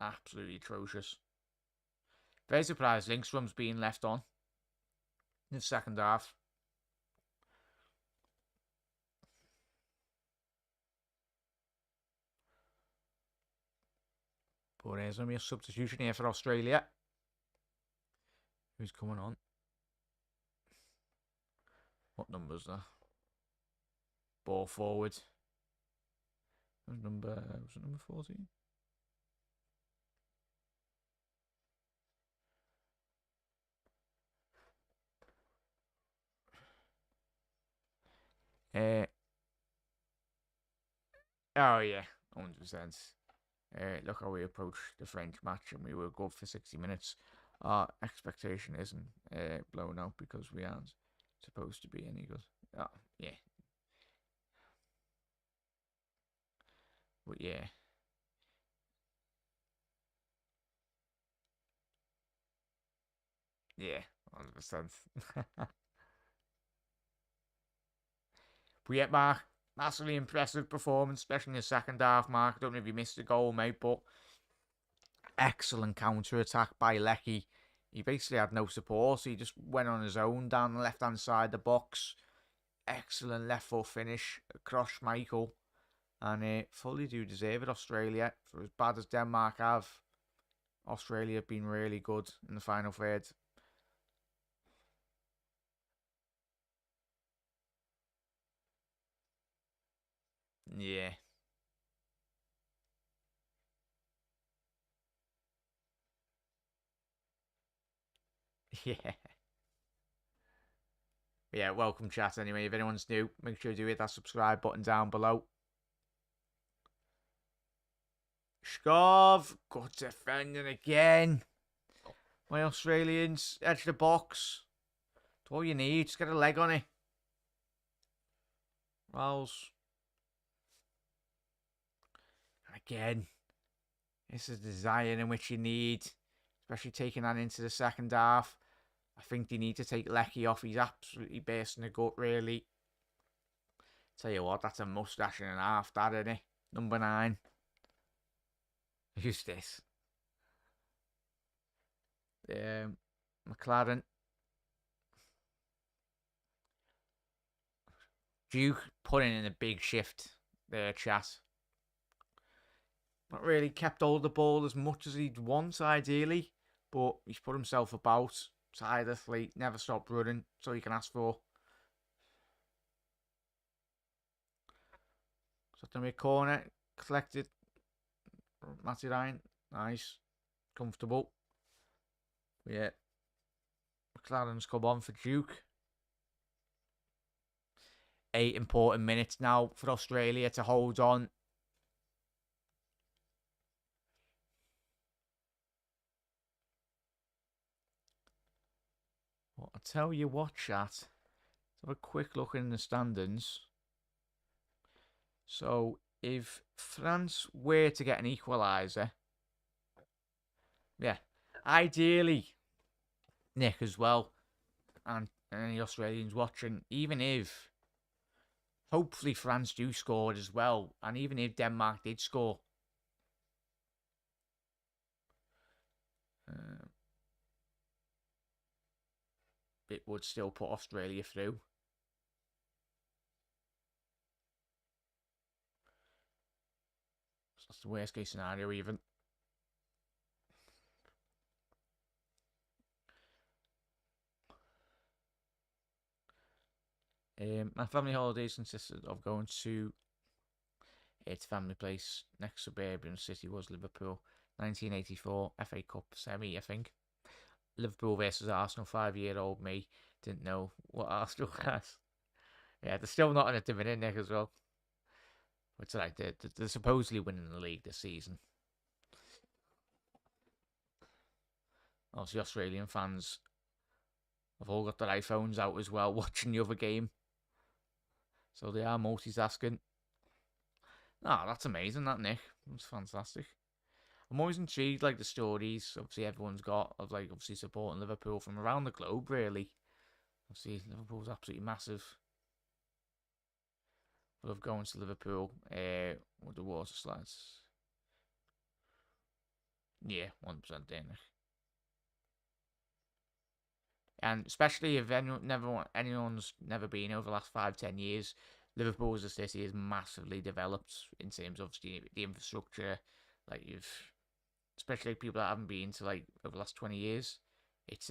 absolutely atrocious. Very surprised Lindstrom's being left on in the second half. But there's going to be a substitution here for Australia. Who's coming on? What number's that? Ball forward. Was it number 14? Oh yeah, 100%. Look how we approached the French match, and we were good for 60 minutes. Our expectation isn't blown out because we aren't supposed to be any good. Oh, yeah. But yeah. Yeah, 100%. But yeah, Mark, massively impressive performance, especially in the second half, Mark. I don't know if you missed the goal, mate, but excellent counter attack by Lecky. He basically had no support, so he just went on his own down the left hand side of the box. Excellent left foot finish across Michael. And fully do deserve it, Australia. For as bad as Denmark have, Australia have been really good in the final third. Yeah. Yeah. Yeah, welcome chat anyway. If anyone's new, make sure you hit that subscribe button down below. Shkov, good defending again. My Australians, edge of the box. That's all you need, just get a leg on it. Rolls. And again, this is the design in which you need, especially taking that into the second half. I think they need to take Lecky off. He's absolutely bursting the gut, really. Tell you what, that's a mustache and a half, that, isn't it? Number 9. Who's this? McLaren. Duke putting in a big shift there, chat. Not really kept hold of the ball as much as he'd want, ideally. But he's put himself about. Side athlete, never stopped running. So you can ask for. So to make corner, collected. Matty Ryan, nice, comfortable. But yeah, McLaren's come on for Duke. 8 important minutes now for Australia to hold on. Well, I'll tell you what, chat. Let's have a quick look in the standings. So, if France were to get an equaliser, yeah, ideally, Nick as well, and any Australians watching, even if hopefully France do score as well, and even if Denmark did score, it would still put Australia through. So that's the worst case scenario, even. My family holidays consisted of going to its family place. Next suburban city was Liverpool. 1984 FA Cup semi, I think. Liverpool versus Arsenal. 5-year-old me didn't know what Arsenal has. Yeah, they're still not in a dividend, Nick, as well. It's like they're supposedly winning the league this season. Obviously, Australian fans have all got their iPhones out as well, watching the other game. So they are multitasking. Ah, that's amazing, that, Nick. That's fantastic. I'm always intrigued, like, the stories, obviously, everyone's got, of, like, obviously supporting Liverpool from around the globe, really. Obviously, Liverpool's absolutely massive. I love going to Liverpool with the water slides. Yeah, 100% Danish. And especially if anyone's never been over the last 5-10 years, Liverpool as a city is massively developed in terms of the infrastructure. Like especially people that haven't been to like over the last 20 years, it's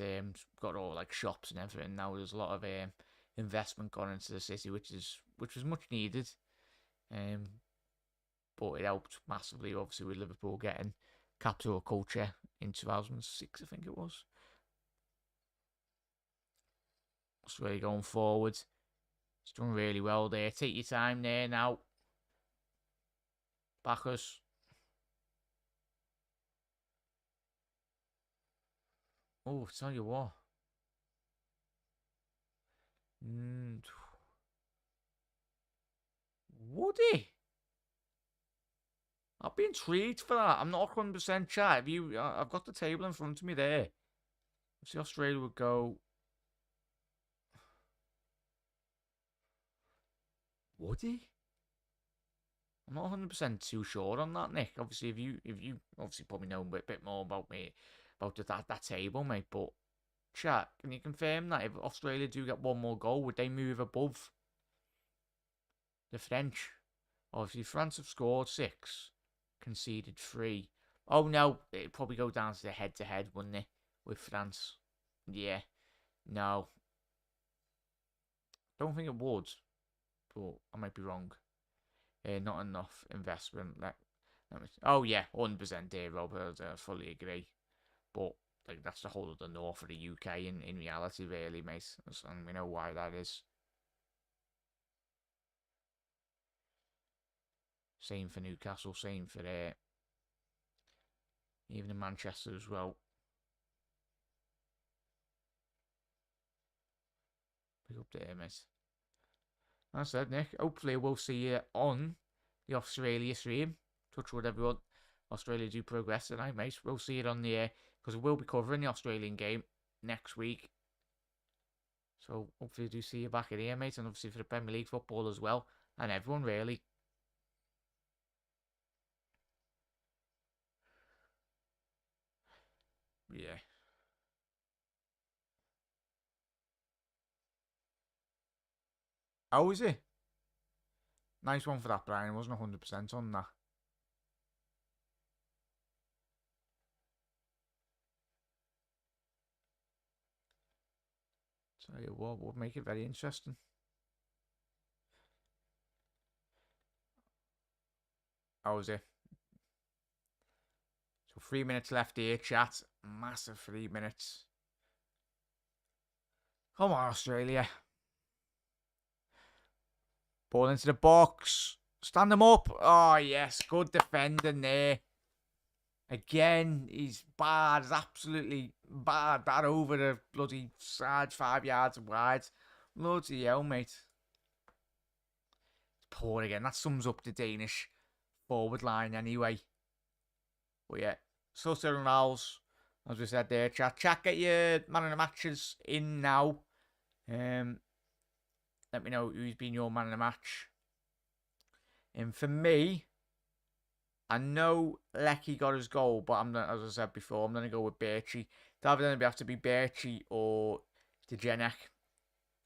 got all like shops and everything. Now there's a lot of investment gone into the city, which was much needed. But it helped massively, obviously, with Liverpool getting capital culture in 2006, I think it was. So really going forward, It's done really well there. Take your time there now. Backers. Oh, tell you what. Would he? I'd be intrigued for that. I'm not 100% chat. Have you? I've got the table in front of me there. Let's see, Australia would go. Would he? I'm not 100% too sure on that, Nick. Obviously, if you obviously probably know a bit more about me about that table, mate. But chat, can you confirm that if Australia do get one more goal, would they move above the French? Obviously, France have scored 6, conceded 3. Oh no, it'd probably go down to the head-to-head, wouldn't it, with France? Yeah, no, don't think it would, but I might be wrong. Not enough investment. Oh yeah, 100% there, Robert. I fully agree. But like that's the whole of the north of the UK in reality, really, mate. And we know why that is. Same for Newcastle. Same for even in Manchester as well. Big up there, mate. As I said, Nick. Hopefully, we'll see you on the Australia stream. Touch wood, everyone. Australia do progress tonight, mate. We'll see it on the air because we'll be covering the Australian game next week. So hopefully, do see you back in here, mate, and obviously for the Premier League football as well, and everyone really. Yeah. Oh, is it? Nice one for that, Brian. I wasn't 100% on that. Tell you what, would make it very interesting. Oh, is it? So 3 minutes left here, chat. Massive 3 minutes. Come on, Australia. Ball into the box. Stand them up. Oh, yes. Good defending there. Again, he's bad. He's absolutely bad. Bad over the bloody side, 5 yards wide. Bloody hell, mate. It's poor again. That sums up the Danish forward line anyway. But yeah, Sutter and Rouse, as we said there, chat. Chat, get your man of the matches in now. Let me know who's been your man of the match. And for me, I know Lecky got his goal, but as I said before, I'm gonna go with Birchie. It's either gonna have to be Birchie or Degenek,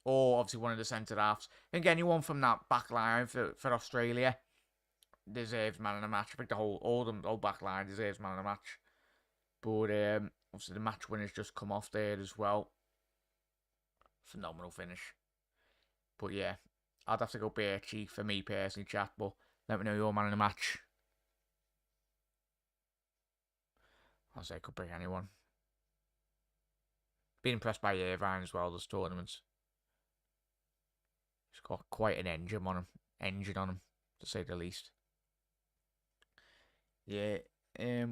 or obviously one of the centre halves. I think anyone from that back line for Australia deserves man of the match. I think the whole back line deserves man of the match. But obviously the match winners just come off there as well. Phenomenal finish. But yeah, I'd have to go Birchie for me personally, chat. But let me know your man of the match. I'll say I could pick anyone. Been impressed by Irvine as well this tournament. He's got quite an engine on him, to say the least. Yeah,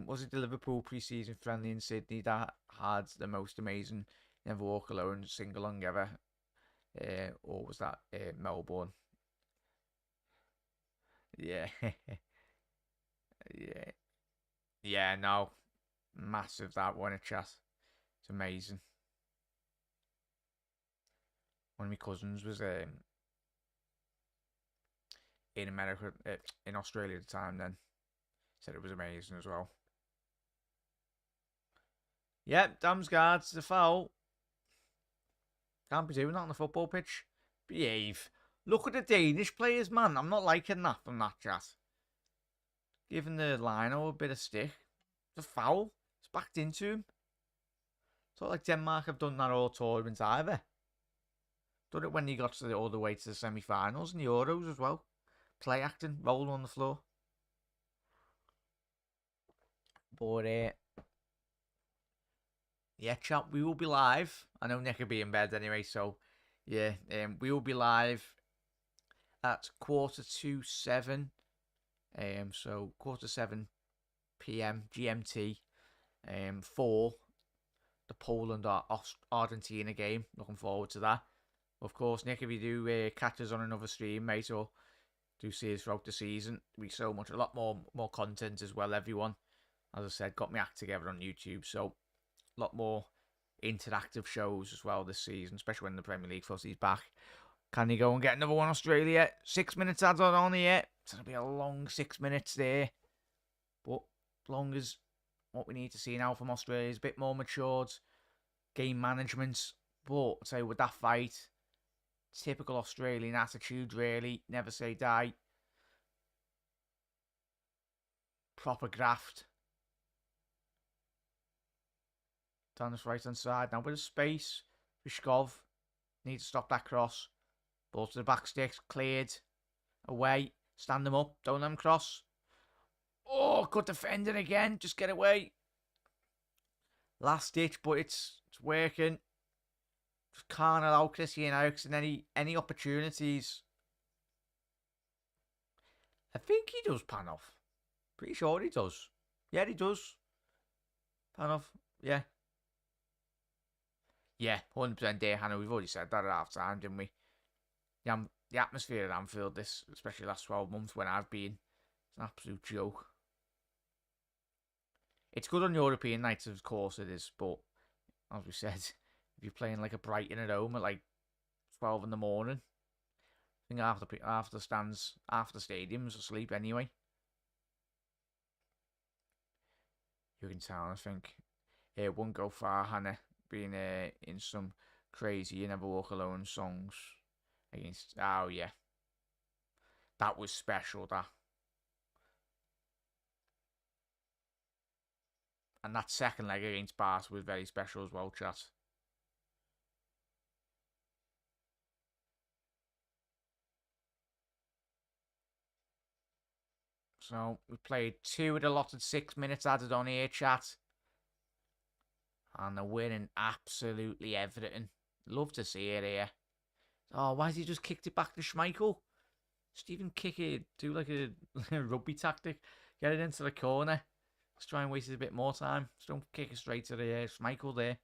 was it the Liverpool pre-season friendly in Sydney that had the most amazing Never Walk Alone sing-along ever? Or was that Melbourne? Yeah. Yeah. Yeah, no. Massive that one at chat. It's amazing. One of my cousins was in America, in Australia at the time then. Said it was amazing as well. Yep, Damsgaard's the foul. Can't be doing that on the football pitch. Behave. Look at the Danish players, man. I'm not liking that from that chat. Giving the lino a bit of stick. It's a foul. It's backed into him. It's not like Denmark have done that all tournament either. Done it when he got all the way to the semi-finals and the Euros as well. Play acting, rolling on the floor. But yeah, chat, we will be live. I know Nick will be in bed anyway, so yeah, we will be live at 6:45. So 7:15 p.m. GMT. For the Poland or Argentina game. Looking forward to that. Of course, Nick, if you do catch us on another stream, mate, or do see us throughout the season, there'll be a lot more content as well, everyone. As I said, got my act together on YouTube, so a lot more interactive shows as well this season, especially when the Premier League footy's back. Can you go and get another one, Australia? 6 minutes added on here. It's going to be a long 6 minutes there. But as long as what we need to see now from Australia is a bit more matured, game management. But I'll tell you, with that fight, typical Australian attitude, really. Never say die. Proper graft. Down this right hand side. Now with a space. Vishkov. Need to stop that cross. Ball to the back sticks. Cleared. Away. Stand them up. Don't let them cross. Oh, good defending again. Just get away. Last ditch, but it's working. Just can't allow Christian Eriksen any opportunities. I think he does pan off. Pretty sure he does. Yeah, he does. Pan off. Yeah. Yeah, 100% there, Hannah. We've already said that at half time, didn't we? The atmosphere at Anfield, especially the last 12 months when I've been, it's an absolute joke. It's good on European nights, of course it is, but as we said, if you're playing like a Brighton at home at like 12 in the morning, I think half the stadiums asleep anyway. You can tell, I think. It won't go far, Hannah, being in some crazy You Never Walk Alone songs against. Oh, yeah. That was special, that. And that second leg against Barca was very special as well, chat. So, we played 2 of the allotted 6 minutes added on here, chat. And they're winning absolutely everything. Love to see it here. Oh, why has he just kicked it back to Schmeichel? Just even kick it, do like a rugby tactic. Get it into the corner. Let's try and waste it a bit more time. Just don't kick it straight to the Schmeichel there.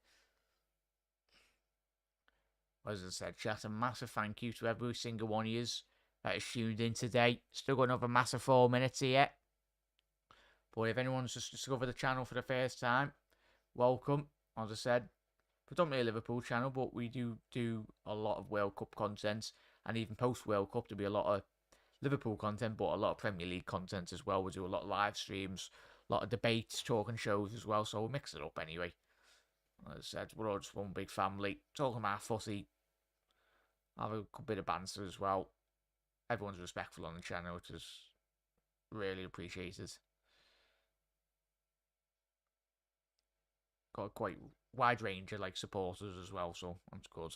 As I said, chat, a massive thank you to every single one of you that is tuned in today. Still got another massive 4 minutes here. But if anyone's just discovered the channel for the first time, welcome. As I said, predominantly a Liverpool channel, but we do a lot of World Cup content. And even post-World Cup, there'll be a lot of Liverpool content, but a lot of Premier League content as well. We do a lot of live streams, a lot of debates, talking shows as well, so we'll mix it up anyway. As I said, we're all just one big family, talking about footy, have a good bit of banter as well. Everyone's respectful on the channel, which is really appreciated. Got a quite wide range of like supporters as well, so that's good.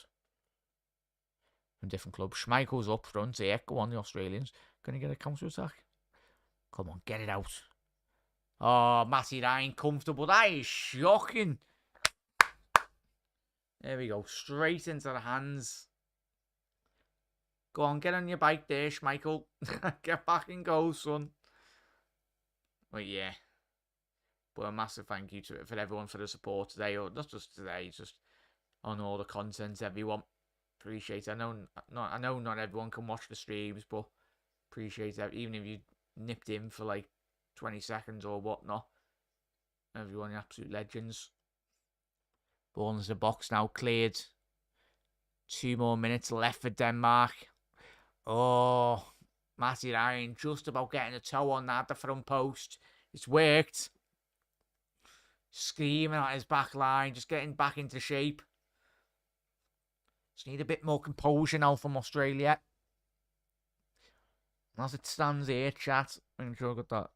From different clubs. Schmeichel's up front here. Go on, the Australians. Gonna get a counter attack. Come on, get it out. Oh, Matty Ryan comfortable. That is shocking. There we go. Straight into the hands. Go on, get on your bike there, Schmeichel. Get back and go, son. But yeah. But a massive thank you for everyone for the support today, or not just today, just on all the content, everyone. Appreciate it. I know not everyone can watch the streams, but appreciate it. Even if you nipped in for like 20 seconds or whatnot. Everyone, absolute legends. Ball into the box now, cleared. 2 more minutes left for Denmark. Oh, Matty Ryan just about getting a toe on that, the front post. It's worked. Screaming at his back line, just getting back into shape. Just need a bit more composure now from Australia. As it stands here, chat, I'm sure I got that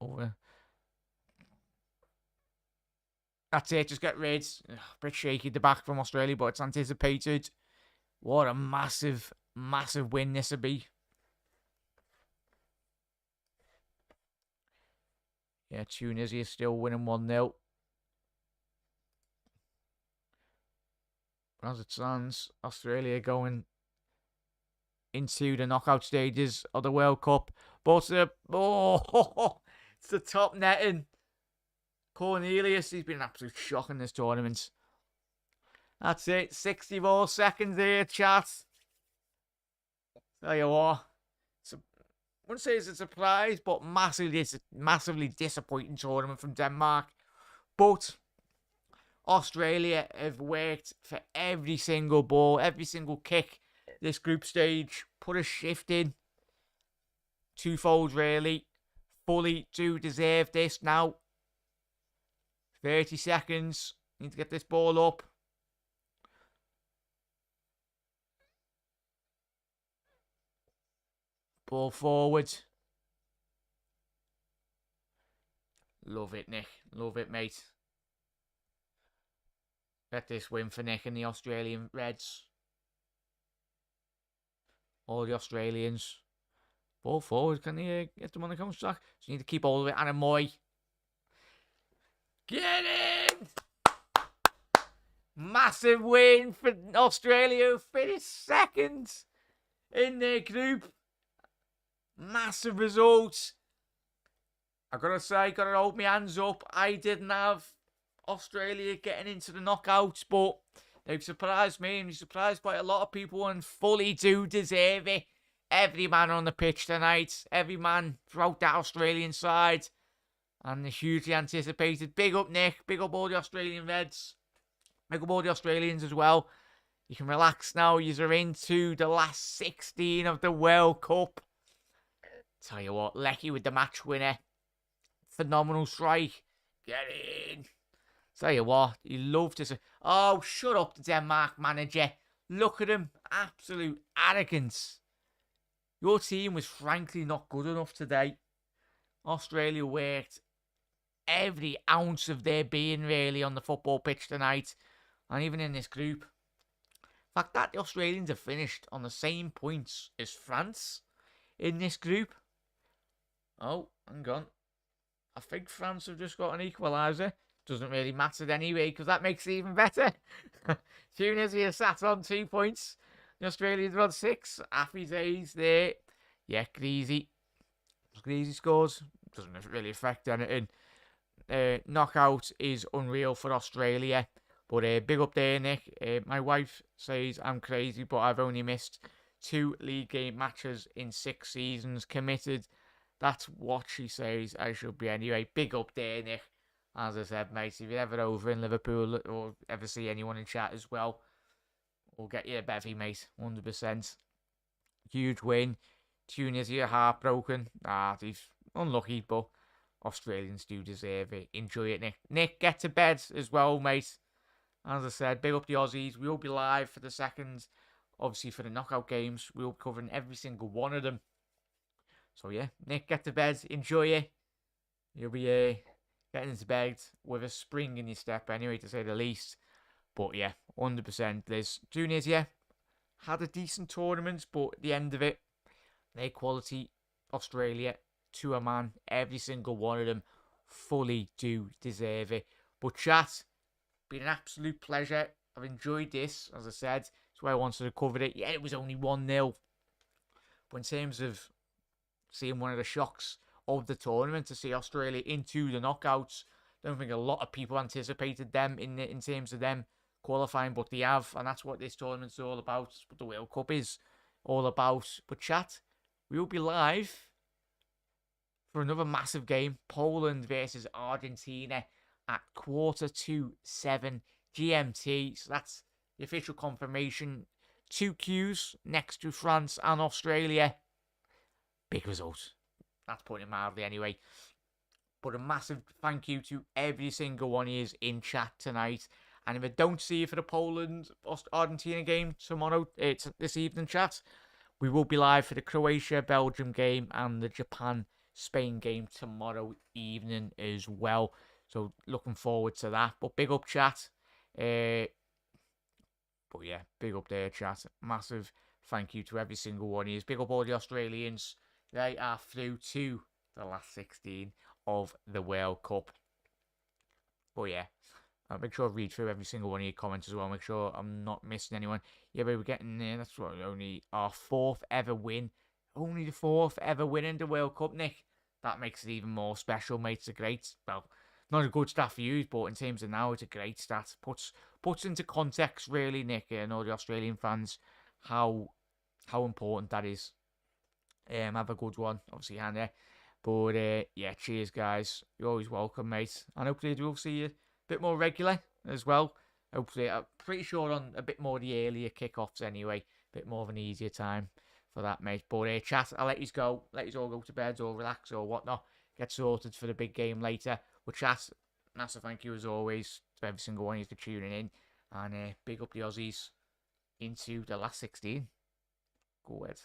over. That's it, just get rid. A bit shaky at the back from Australia, but it's anticipated. What a massive, massive win this would be. Yeah, Tunisia still winning 1-0. As it stands, Australia going into the knockout stages of the World Cup. But it's the top netting. Cornelius, he's been an absolute shock in this tournament. That's it. 64 seconds here, chat. Tell you what, I wouldn't say it's a surprise, but massively disappointing tournament from Denmark. But Australia have worked for every single ball, every single kick this group stage, put a shift in. Twofold, really. Fully do deserve this now. 30 seconds. Need to get this ball up. Ball forward. Love it, Nick. Love it, mate. Get this win for Nick and the Australian Reds. All the Australians. Ball forward. Can he get them on the counter track? So you need to keep hold of it. Anna Moy. Get in! Massive win for Australia, who finished second in their group. Massive results. I gotta say, gotta hold my hands up. I didn't have Australia getting into the knockouts, but they've surprised me and they surprised quite a lot of people and fully do deserve it. Every man on the pitch tonight, every man throughout that Australian side, and the hugely anticipated. Big up, Nick. Big up all the Australian Reds. Big up all the Australians as well. You can relax now. You're into the last 16 of the World Cup. Tell you what, Lecky with the match winner. Phenomenal strike. Get in. Tell you what, you love to say, oh, shut up, the Denmark manager. Look at him. Absolute arrogance. Your team was frankly not good enough today. Australia worked every ounce of their being, really, on the football pitch tonight. And even in this group. The fact that the Australians have finished on the same points as France in this group. Oh, hang on. I think France have just got an equaliser. Doesn't really matter anyway, because that makes it even better. Tunisia sat on 2 points. The Australians are on 6. Happy days there. Yeah, Greasy. Greasy scores. Doesn't really affect anything. Knockout is unreal for Australia. But big up there, Nick. My wife says I'm crazy, but I've only missed 2 league game matches in 6 seasons. Committed. That's what she says I should be anyway. Big up there, Nick. As I said, mate, if you're ever over in Liverpool or ever see anyone in chat as well, we'll get you a bevy, mate. 100%. Huge win. Tunisia heartbroken. They've unlucky, but Australians do deserve it. Enjoy it, Nick. Nick, get to bed as well, mate. As I said, big up the Aussies. We will be live for the second, obviously for the knockout games. We'll be covering every single one of them. So yeah, Nick, get to bed. Enjoy it. You'll be getting into bed with a spring in your step anyway, to say the least. But yeah, 100%. There's Tunisia had a decent tournament, but at the end of it, their quality, Australia, to a man, every single one of them fully do deserve it. But chat, been an absolute pleasure. I've enjoyed this, as I said. That's why I wanted to cover it. Yeah, it was only 1-0. But in terms of seeing one of the shocks of the tournament, to see Australia into the knockouts, I don't think a lot of people anticipated them in terms of them qualifying, but they have, and that's what this tournament's all about. That's what the World Cup is all about. But chat, we will be live for another massive game, Poland versus Argentina at 7:15 GMT. So that's the official confirmation. 2 Qs next to France and Australia. Big result. That's putting it mildly anyway. But a massive thank you to every single one of you in chat tonight. And if I don't see you for the Poland-Argentina game tomorrow, it's this evening, chat, we will be live for the Croatia-Belgium game and the Japan-Spain game tomorrow evening as well. So looking forward to that. But big up, chat. But yeah, big up there, chat. Massive thank you to every single one of you. Big up all the Australians. They are through to the last 16 of the World Cup. But yeah, Make sure I read through every single one of your comments as well. Make sure I'm not missing anyone. Yeah, but we're getting there. That's what, only our 4th ever win. Only the 4th ever win in the World Cup, Nick. That makes it even more special, mate. It's a great, well, not a good stat for you, but in terms of now, it's a great stat. Puts into context, really, Nick, and all the Australian fans, how important that is. Have a good one, obviously, Hannah. But yeah, cheers, guys. You're always welcome, mate. And hopefully we'll see you a bit more regular as well. Hopefully, I'm pretty sure on a bit more of the earlier kickoffs anyway. A bit more of an easier time for that, mate. But chat, I'll let you go. Let you all go to bed or relax or whatnot. Get sorted for the big game later. But chat, massive thank you as always to every single one of you for tuning in. And big up the Aussies into the last 16. Go ahead.